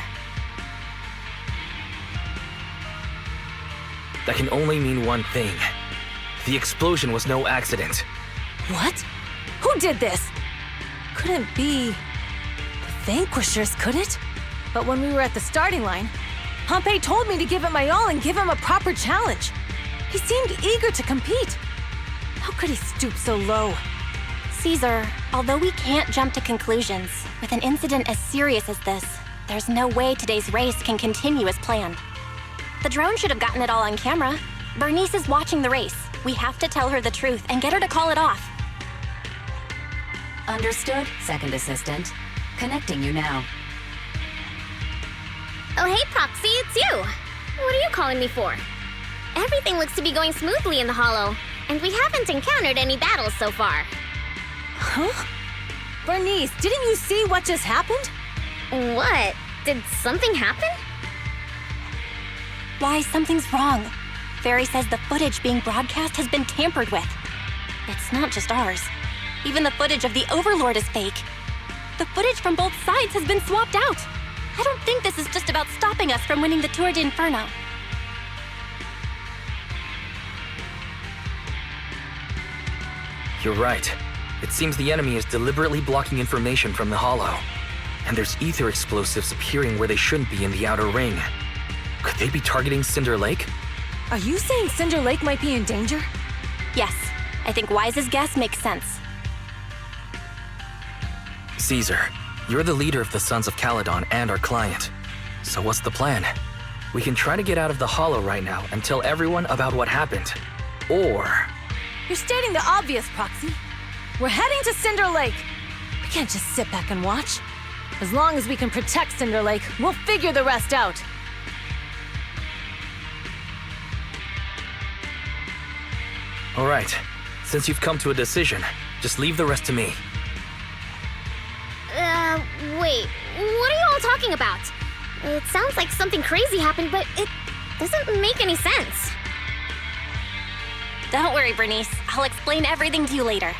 That can only mean one thing. The explosion was no accident. What? Who did this? Couldn't be the Vanquishers, could it? But when we were at the starting line, Pompey told me to give it my all and give him a proper challenge. He seemed eager to compete. How could he stoop so low? Caesar, although we can't jump to conclusions, with an incident as serious as this, there's no way today's race can continue as planned. The drone should have gotten it all on camera. Bernice is watching the race. We have to tell her the truth and get her to call it off. Understood, Second Assistant. Connecting you now. Oh, hey, Proxy, it's you. What are you calling me for? Everything looks to be going smoothly in the Hollow, and we haven't encountered any battles so far. Huh? Bernice, didn't you see what just happened? What? Did something happen? Why, something's wrong. Fairy says the footage being broadcast has been tampered with. It's not just ours. Even the footage of the Overlord is fake. The footage from both sides has been swapped out. I don't think this is just about stopping us from winning the Tour d'Inferno. You're right. It seems the enemy is deliberately blocking information from the Hollow. And there's ether explosives appearing where they shouldn't be in the outer ring. Could they be targeting Cinder Lake? Are you saying Cinder Lake might be in danger? Yes, I think Wise's guess makes sense. Caesar, you're the leader of the Sons of Caledon and our client. So what's the plan? We can try to get out of the Hollow right now and tell everyone about what happened. Or... You're stating the obvious, Proxy. We're heading to Cinder Lake. We can't just sit back and watch. As long as we can protect Cinder Lake, we'll figure the rest out. All right. Since you've come to a decision, just leave the rest to me. Wait. What are you all talking about? It sounds like something crazy happened, but it doesn't make any sense. Don't worry, Bernice. I'll explain everything to you later.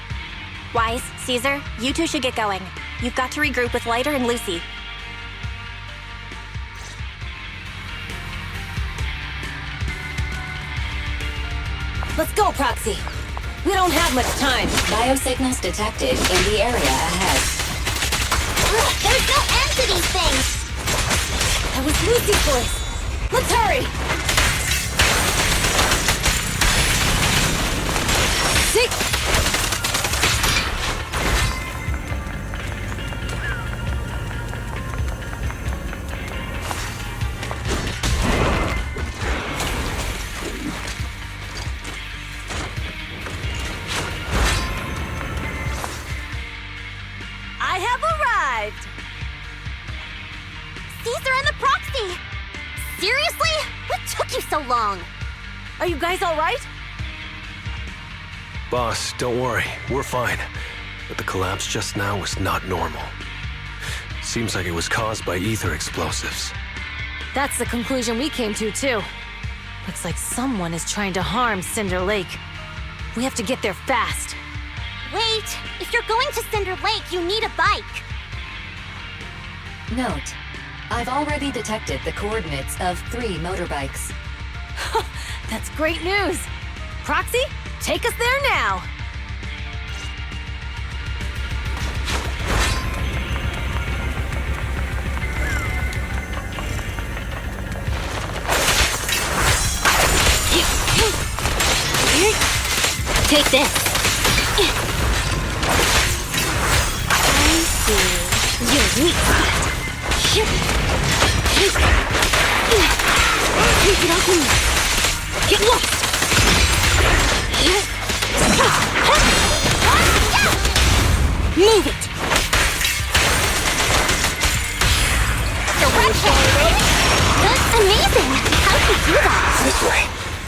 Wise, Caesar, you two should get going. You've got to regroup with Lighter and Lucy. Let's go, Proxy. We don't have much time. Biosignals detected in the area ahead. There's no end to these things! That was Lucy's voice. Let's hurry! See? I have arrived! Caesar and the Proxy! Seriously? What took you so long? Are you guys all right? Boss, don't worry. We're fine. But the collapse just now was not normal. Seems like it was caused by ether explosives. That's the conclusion we came to, too. Looks like someone is trying to harm Cinder Lake. We have to get there fast. Wait! If you're going to Cinder Lake, you need a bike! Note, I've already detected the coordinates of 3 motorbikes. That's great news! Proxy, take us there now! Take this. I see. You're weak spot. Take it off me. Get lost. Move it. That's amazing. How did you do that? This way.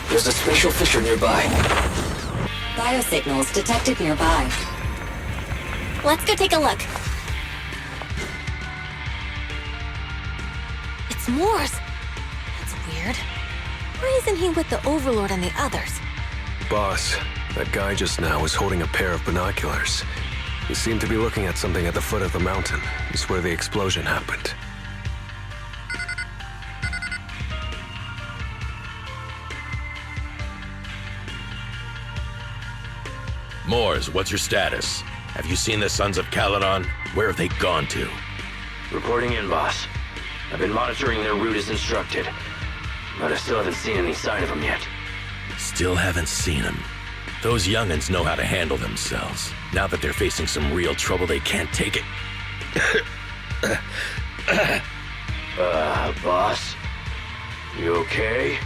There's a spatial fissure nearby. Biosignals detected nearby. Let's go take a look. It's Morse. That's weird. Why isn't he with the Overlord and the others? Boss, that guy just now was holding a pair of binoculars. He seemed to be looking at something at the foot of the mountain. It's where the explosion happened. Moors, what's your status? Have you seen the Sons of Caledon? Where have they gone to? Reporting in, boss. I've been monitoring their route as instructed, but I still haven't seen any sign of them yet. Still haven't seen them. Those young'uns know how to handle themselves. Now that they're facing some real trouble, they can't take it. Boss? You okay?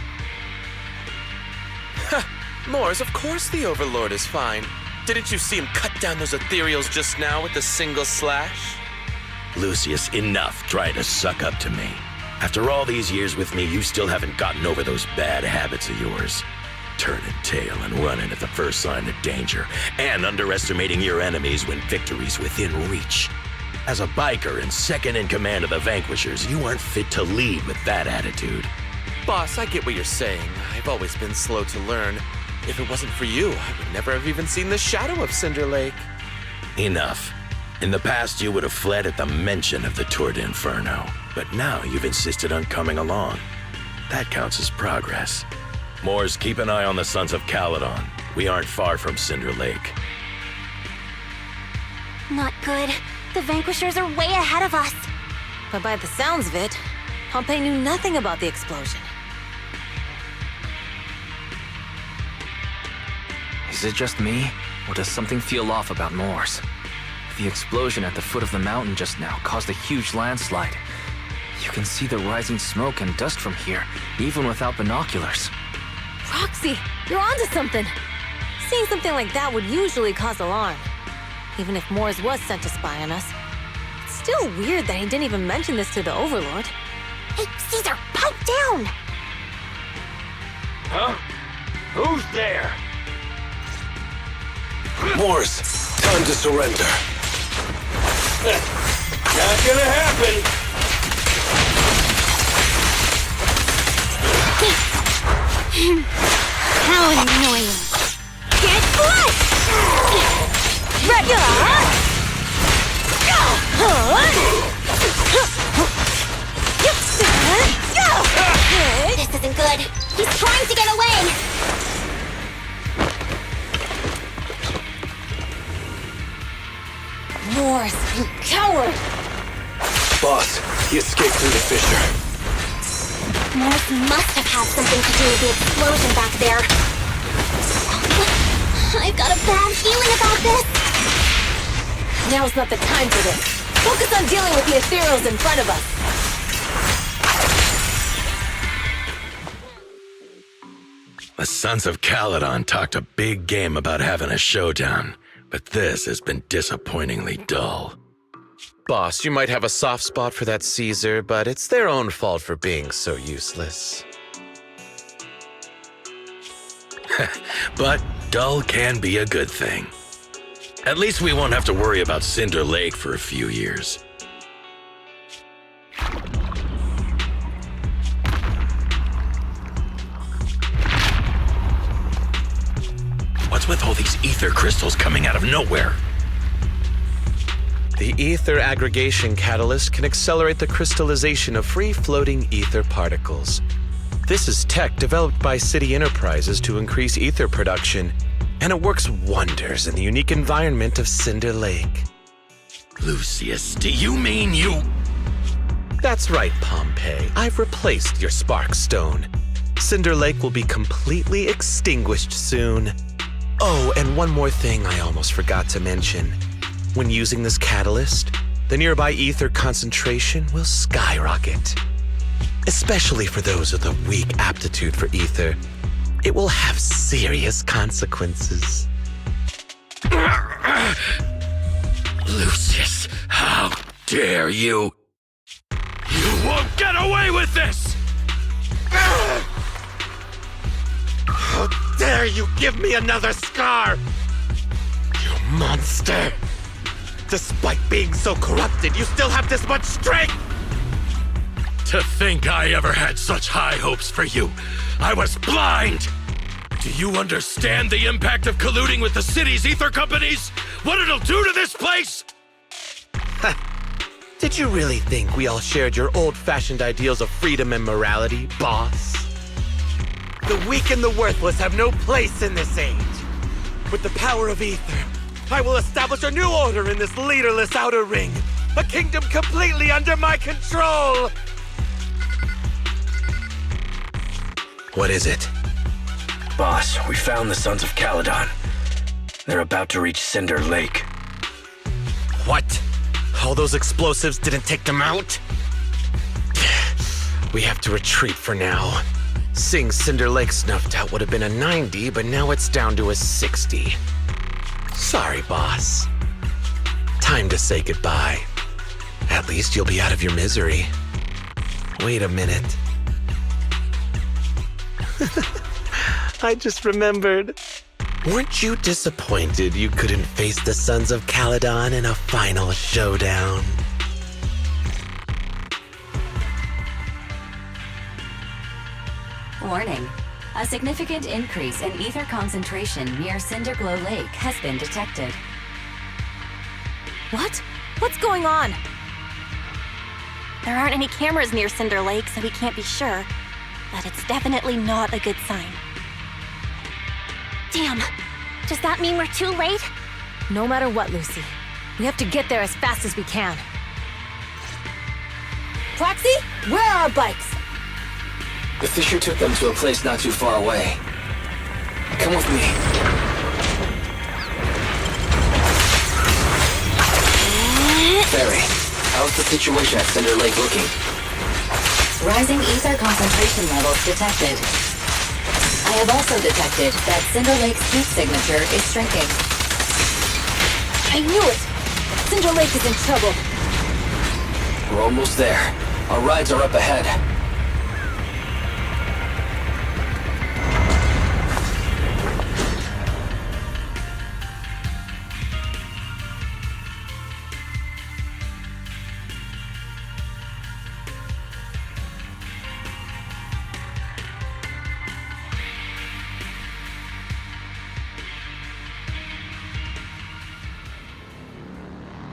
Moors, of course the Overlord is fine. Didn't you see him cut down those ethereals just now with a single slash? Lucius, enough trying to suck up to me. After all these years with me, you still haven't gotten over those bad habits of yours. Turning tail and running at the first sign of danger, and underestimating your enemies when victory's within reach. As a biker and second in command of the Vanquishers, you aren't fit to lead with that attitude. Boss, I get what you're saying. I've always been slow to learn. If it wasn't for you, I would never have even seen the shadow of Cinder Lake. Enough. In the past, you would have fled at the mention of the Tour d'Inferno, but now you've insisted on coming along. That counts as progress. Moors, keep an eye on the Sons of Caledon. We aren't far from Cinder Lake. Not good. The Vanquishers are way ahead of us. But by the sounds of it, Pompey knew nothing about the explosion. Is it just me, or does something feel off about Moors? The explosion at the foot of the mountain just now caused a huge landslide. You can see the rising smoke and dust from here, even without binoculars. Roxy, you're onto something. Seeing something like that would usually cause alarm. Even if Moors was sent to spy on us. It's still weird that he didn't even mention this to the Overlord. Hey, Caesar, pipe down! Huh? Who's there? Moors, time to surrender. Not gonna happen! How annoying. Get flushed! This isn't good. He's trying to get away! Moors, you coward! Boss, he escaped through the fissure. Moors must have had something to do with the explosion back there. I've got a bad feeling about this. Now's not the time for this. Focus on dealing with the ethereals in front of us. The Sons of Caledon talked a big game about having a showdown, but this has been disappointingly dull. Boss, you might have a soft spot for that Caesar, but it's their own fault for being so useless. But dull can be a good thing. At least we won't have to worry about Cinder Lake for a few years. What's with all these ether crystals coming out of nowhere? The ether aggregation catalyst can accelerate the crystallization of free-floating ether particles. This is tech developed by City Enterprises to increase ether production, and it works wonders in the unique environment of Cinder Lake. Lucius, do you mean you... That's right, Pompey. I've replaced your spark stone. Cinder Lake will be completely extinguished soon. Oh, and one more thing I almost forgot to mention. When using this catalyst, the nearby ether concentration will skyrocket. Especially for those with a weak aptitude for ether, it will have serious consequences. Lucius, how dare you? You won't get away with this! How dare you give me another scar! You monster! Despite being so corrupted, you still have this much strength! To think I ever had such high hopes for you. I was blind! Do you understand the impact of colluding with the city's ether companies? What it'll do to this place? Did you really think we all shared your old-fashioned ideals of freedom and morality, boss? The weak and the worthless have no place in this age. With the power of ether, I will establish a new order in this leaderless outer ring. A kingdom completely under my control! What is it? Boss, we found the Sons of Caledon. They're about to reach Cinder Lake. What? All those explosives didn't take them out? We have to retreat for now. Seeing Cinder Lake snuffed out would have been a 90, but now it's down to a 60. Sorry, boss. Time to say goodbye. At least you'll be out of your misery. Wait a minute. I just remembered. Weren't you disappointed you couldn't face the Sons of Caledon in a final showdown? Warning. A significant increase in ether concentration near Cinderglow Lake has been detected. What? What's going on? There aren't any cameras near Cinder Lake, so we can't be sure. But it's definitely not a good sign. Damn. Does that mean we're too late? No matter what, Lucy. We have to get there as fast as we can. Proxy, where are our bikes? The Fisher took them to a place not too far away. Come with me. Barry, how's the situation at Cinder Lake looking? Rising ether concentration levels detected. I have also detected that Cinder Lake's heat signature is shrinking. I knew it! Cinder Lake is in trouble. We're almost there. Our rides are up ahead.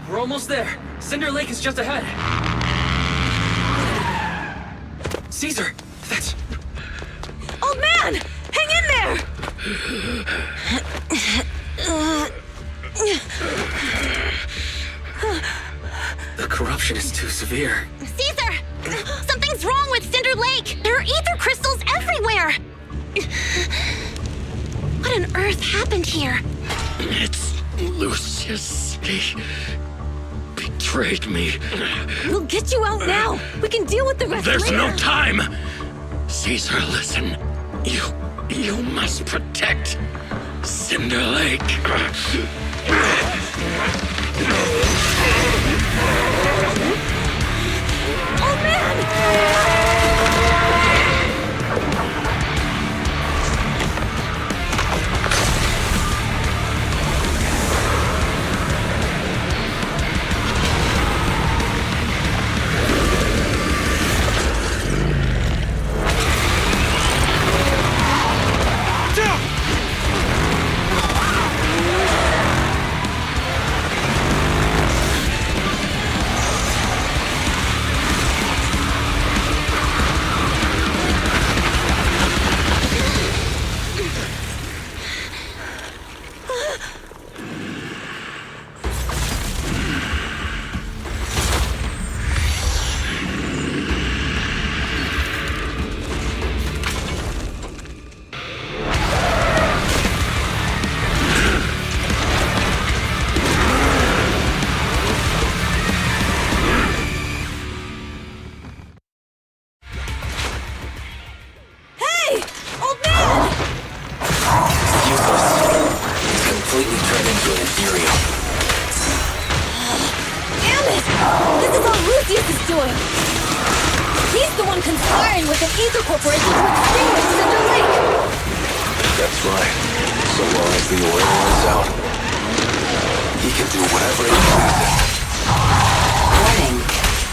We're almost there. Cinder Lake is just ahead. Caesar, that's... Old man! Hang in there! The corruption is too severe. Caesar! Something's wrong with Cinder Lake! There are ether crystals everywhere! What on earth happened here? It's Lucius. He betrayed me. We'll get you out now! We can deal with the rest There's later! no time! Caesar, listen. You must protect Cinder Lake. Oh man!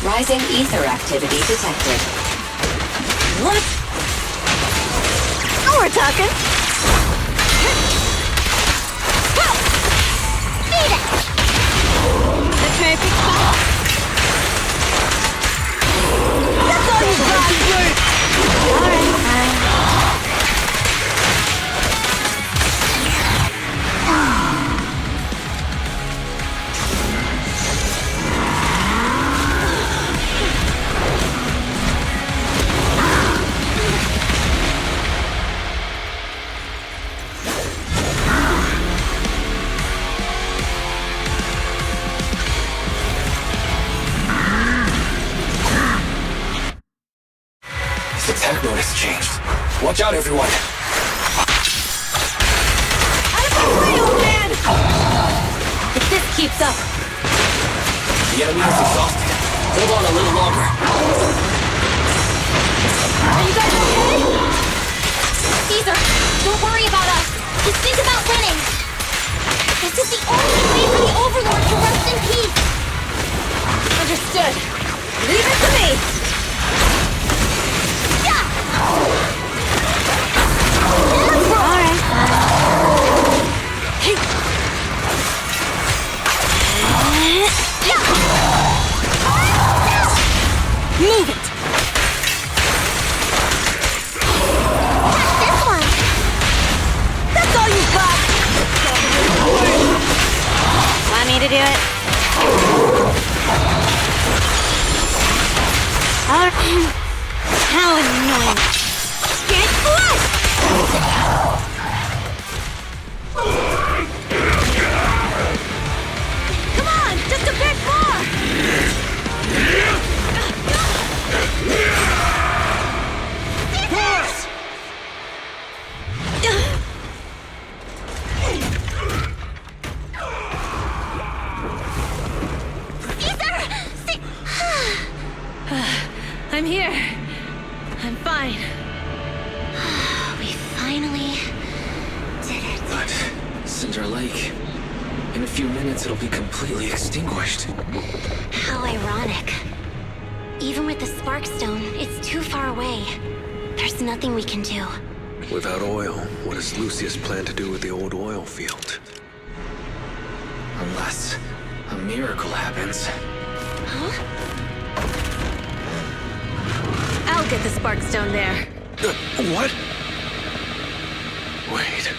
Rising ether activity detected. What? Now we're talking! Eat it! That's my big spot! That's all you got! Alright, fine. Watch out, everyone! Out of my way, old man! If this keeps up... The enemy is exhausted. Hold on a little longer. Are you guys okay? Caesar, don't worry about us. Just think about winning. This is the only way for the Overlord to rest in peace. Understood. Leave it to me. Alright, Hey. Move it. this one. That's all you got. Want me to do it? How annoying. Get flushed! Come on, just a bit more. I'm here. I'm fine. We finally did it. But Cinder Lake, in a few minutes it'll be completely extinguished. How ironic. Even with the Sparkstone, it's too far away. There's nothing we can do. Without oil, what does Lucius plan to do with the old oil field? Unless a miracle happens. Huh? I'll get the Sparkstone there. What? Wait.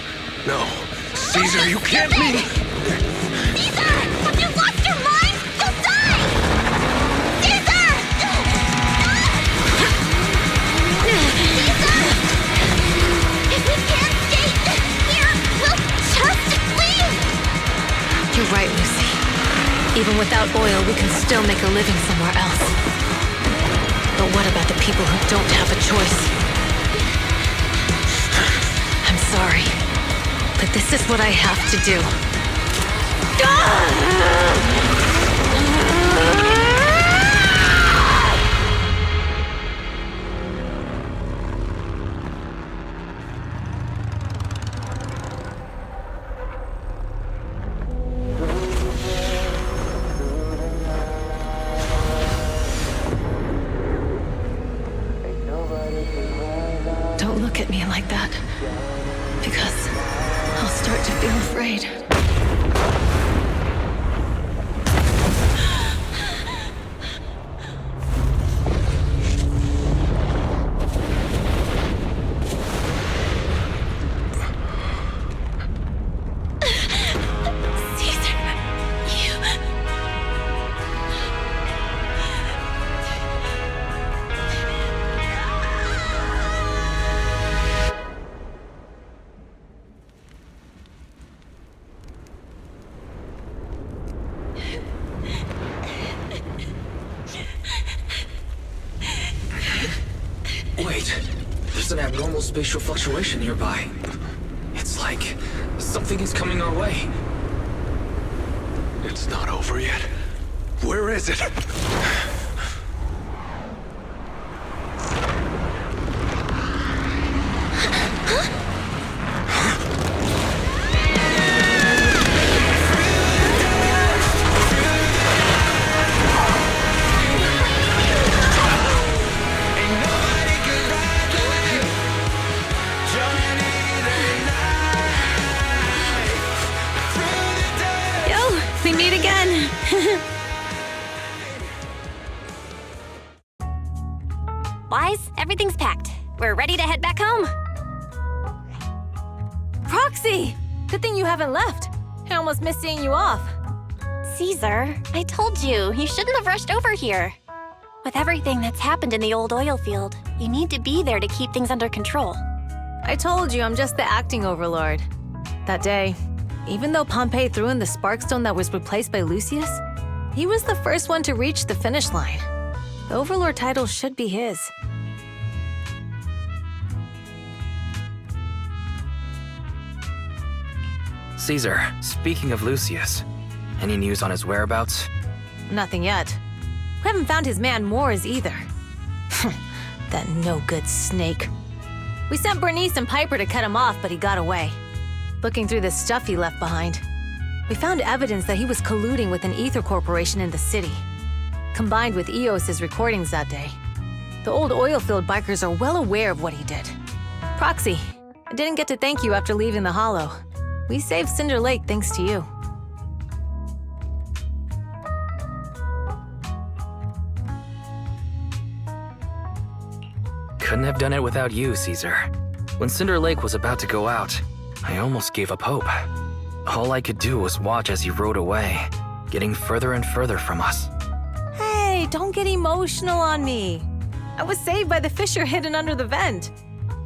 No. Caesar, you can't mean... Caesar! Have you lost your mind? You'll die! Caesar! Caesar! If we can't stay here, we'll just leave! You're right, Lucy. Even without oil, we can still make a living somewhere else. But what about the people who don't have a choice? I'm sorry, but this is what I have to do. Don't look at me like that, because I'll start to feel afraid. Wait, there's an abnormal spatial fluctuation nearby. It's like something is coming our way. It's not over yet. Where is it? Yo, we meet again. Wise, everything's packed. We're ready to head back home. Proxy! Good thing you haven't left. I almost missed seeing you off. Caesar, I told you, you shouldn't have rushed over here. With everything that's happened in the old oil field, you need to be there to keep things under control. I told you I'm just the acting overlord. That day, even though Pompey threw in the Sparkstone that was replaced by Lucius, he was the first one to reach the finish line. The overlord title should be his. Caesar, speaking of Lucius, any news on his whereabouts? Nothing yet. We haven't found his man Moores either. That no-good snake. We sent Bernice and Piper to cut him off, but he got away. Looking through the stuff he left behind, we found evidence that he was colluding with an ether corporation in the city. Combined with EOS's recordings that day, the old oil-field bikers are well aware of what he did. Proxy, I didn't get to thank you after leaving the Hollow. We saved Cinder Lake thanks to you. Couldn't have done it without you, Caesar. When Cinder Lake was about to go out, I almost gave up hope. All I could do was watch as he rode away, getting further and further from us. Hey, don't get emotional on me. I was saved by the fissure hidden under the vent.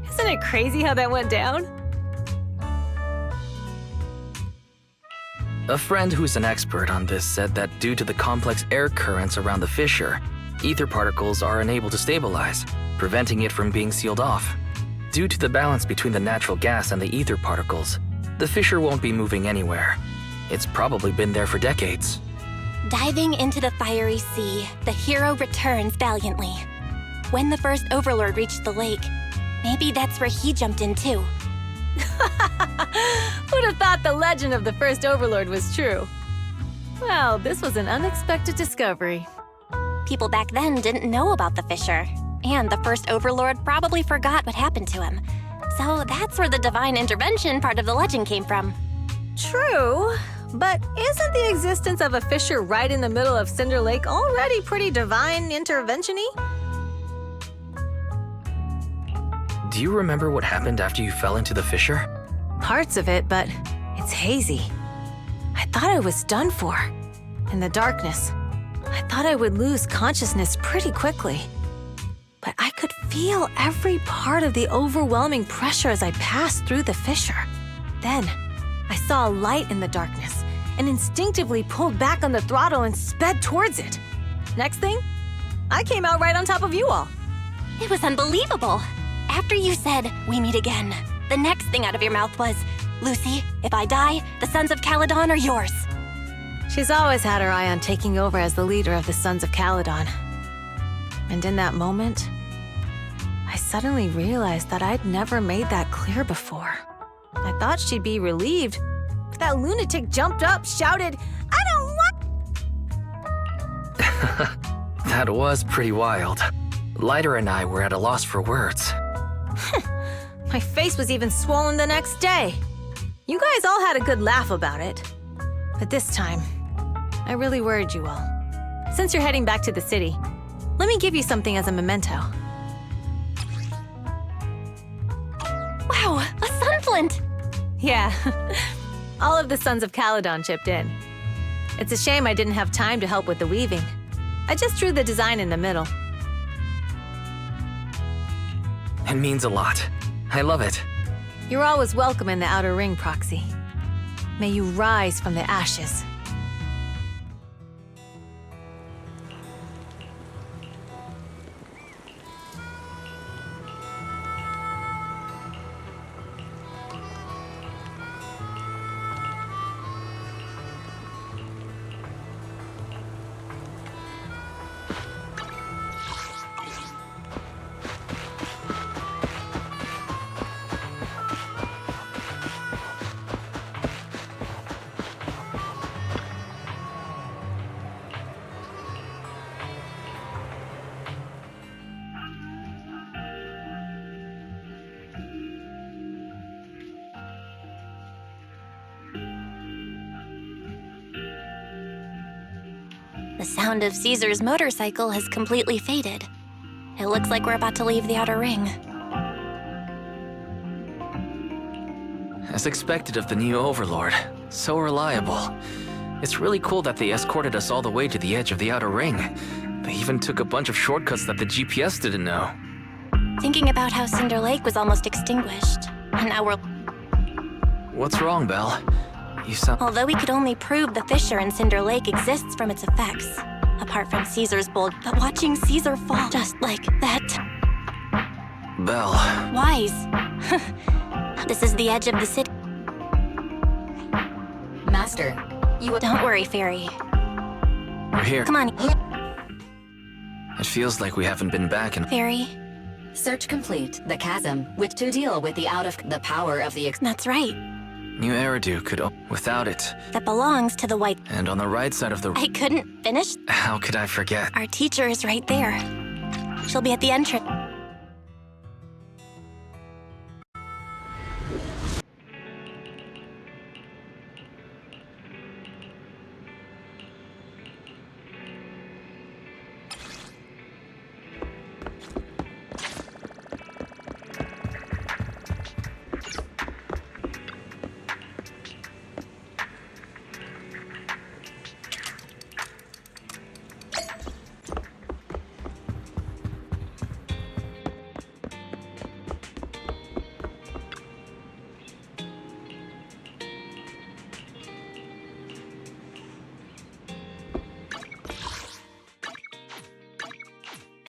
Isn't it crazy how that went down? A friend who's an expert on this said that due to the complex air currents around the fissure, ether particles are unable to stabilize, preventing it from being sealed off. Due to the balance between the natural gas and the ether particles, the fissure won't be moving anywhere. It's probably been there for decades. Diving into the fiery sea, the hero returns valiantly. When the first Overlord reached the lake, maybe that's where he jumped in too. Who'd have thought the legend of the first Overlord was true? Well, this was an unexpected discovery. People back then didn't know about the fissure, and the first Overlord probably forgot what happened to him. So that's where the divine intervention part of the legend came from. True, but isn't the existence of a fissure right in the middle of Cinder Lake already pretty divine intervention-y? Do you remember what happened after you fell into the fissure? Parts of it, but it's hazy. I thought I was done for. In the darkness, I thought I would lose consciousness pretty quickly. But I could feel every part of the overwhelming pressure as I passed through the fissure. Then, I saw a light in the darkness and instinctively pulled back on the throttle and sped towards it. Next thing, I came out right on top of you all. It was unbelievable. After you said, "We meet again," the next thing out of your mouth was, "Lucy, if I die, the Sons of Caledon are yours." She's always had her eye on taking over as the leader of the Sons of Caledon. And in that moment, I suddenly realized that I'd never made that clear before. I thought she'd be relieved, but that lunatic jumped up, shouted, "I don't want—" That was pretty wild. Lighter and I were at a loss for words. My face was even swollen the next day. You guys all had a good laugh about it. But this time, I really worried you all. Since you're heading back to the city, let me give you something as a memento. Wow, a sunflint! Yeah, all of the Sons of Caledon chipped in. It's a shame I didn't have time to help with the weaving. I just drew the design in the middle. It means a lot. I love it. You're always welcome in the Outer Ring, Proxy. May you rise from the ashes. The sound of Caesar's motorcycle has completely faded. It looks like we're about to leave the Outer Ring. As expected of the new Overlord, so reliable. It's really cool that they escorted us all the way to the edge of the Outer Ring. They even took a bunch of shortcuts that the GPS didn't know. Thinking about how Cinder Lake was almost extinguished, and now we're... What's wrong, Belle? You sound... Although we could only prove the fissure in Cinder Lake exists from its effects, apart from Caesar's bold, but watching Caesar fall just like that... Belle... Wise. This is the edge of the city. Master, you... Don't worry, Fairy. We're here. Come on. It feels like we haven't been back in... Fairy, Search complete. The chasm, which to deal with the power of the. That's right. New Eridu could. Without it. That belongs to the white. And on the right side of the. I couldn't finish. How could I forget? Our teacher is right there. She'll be at the entrance.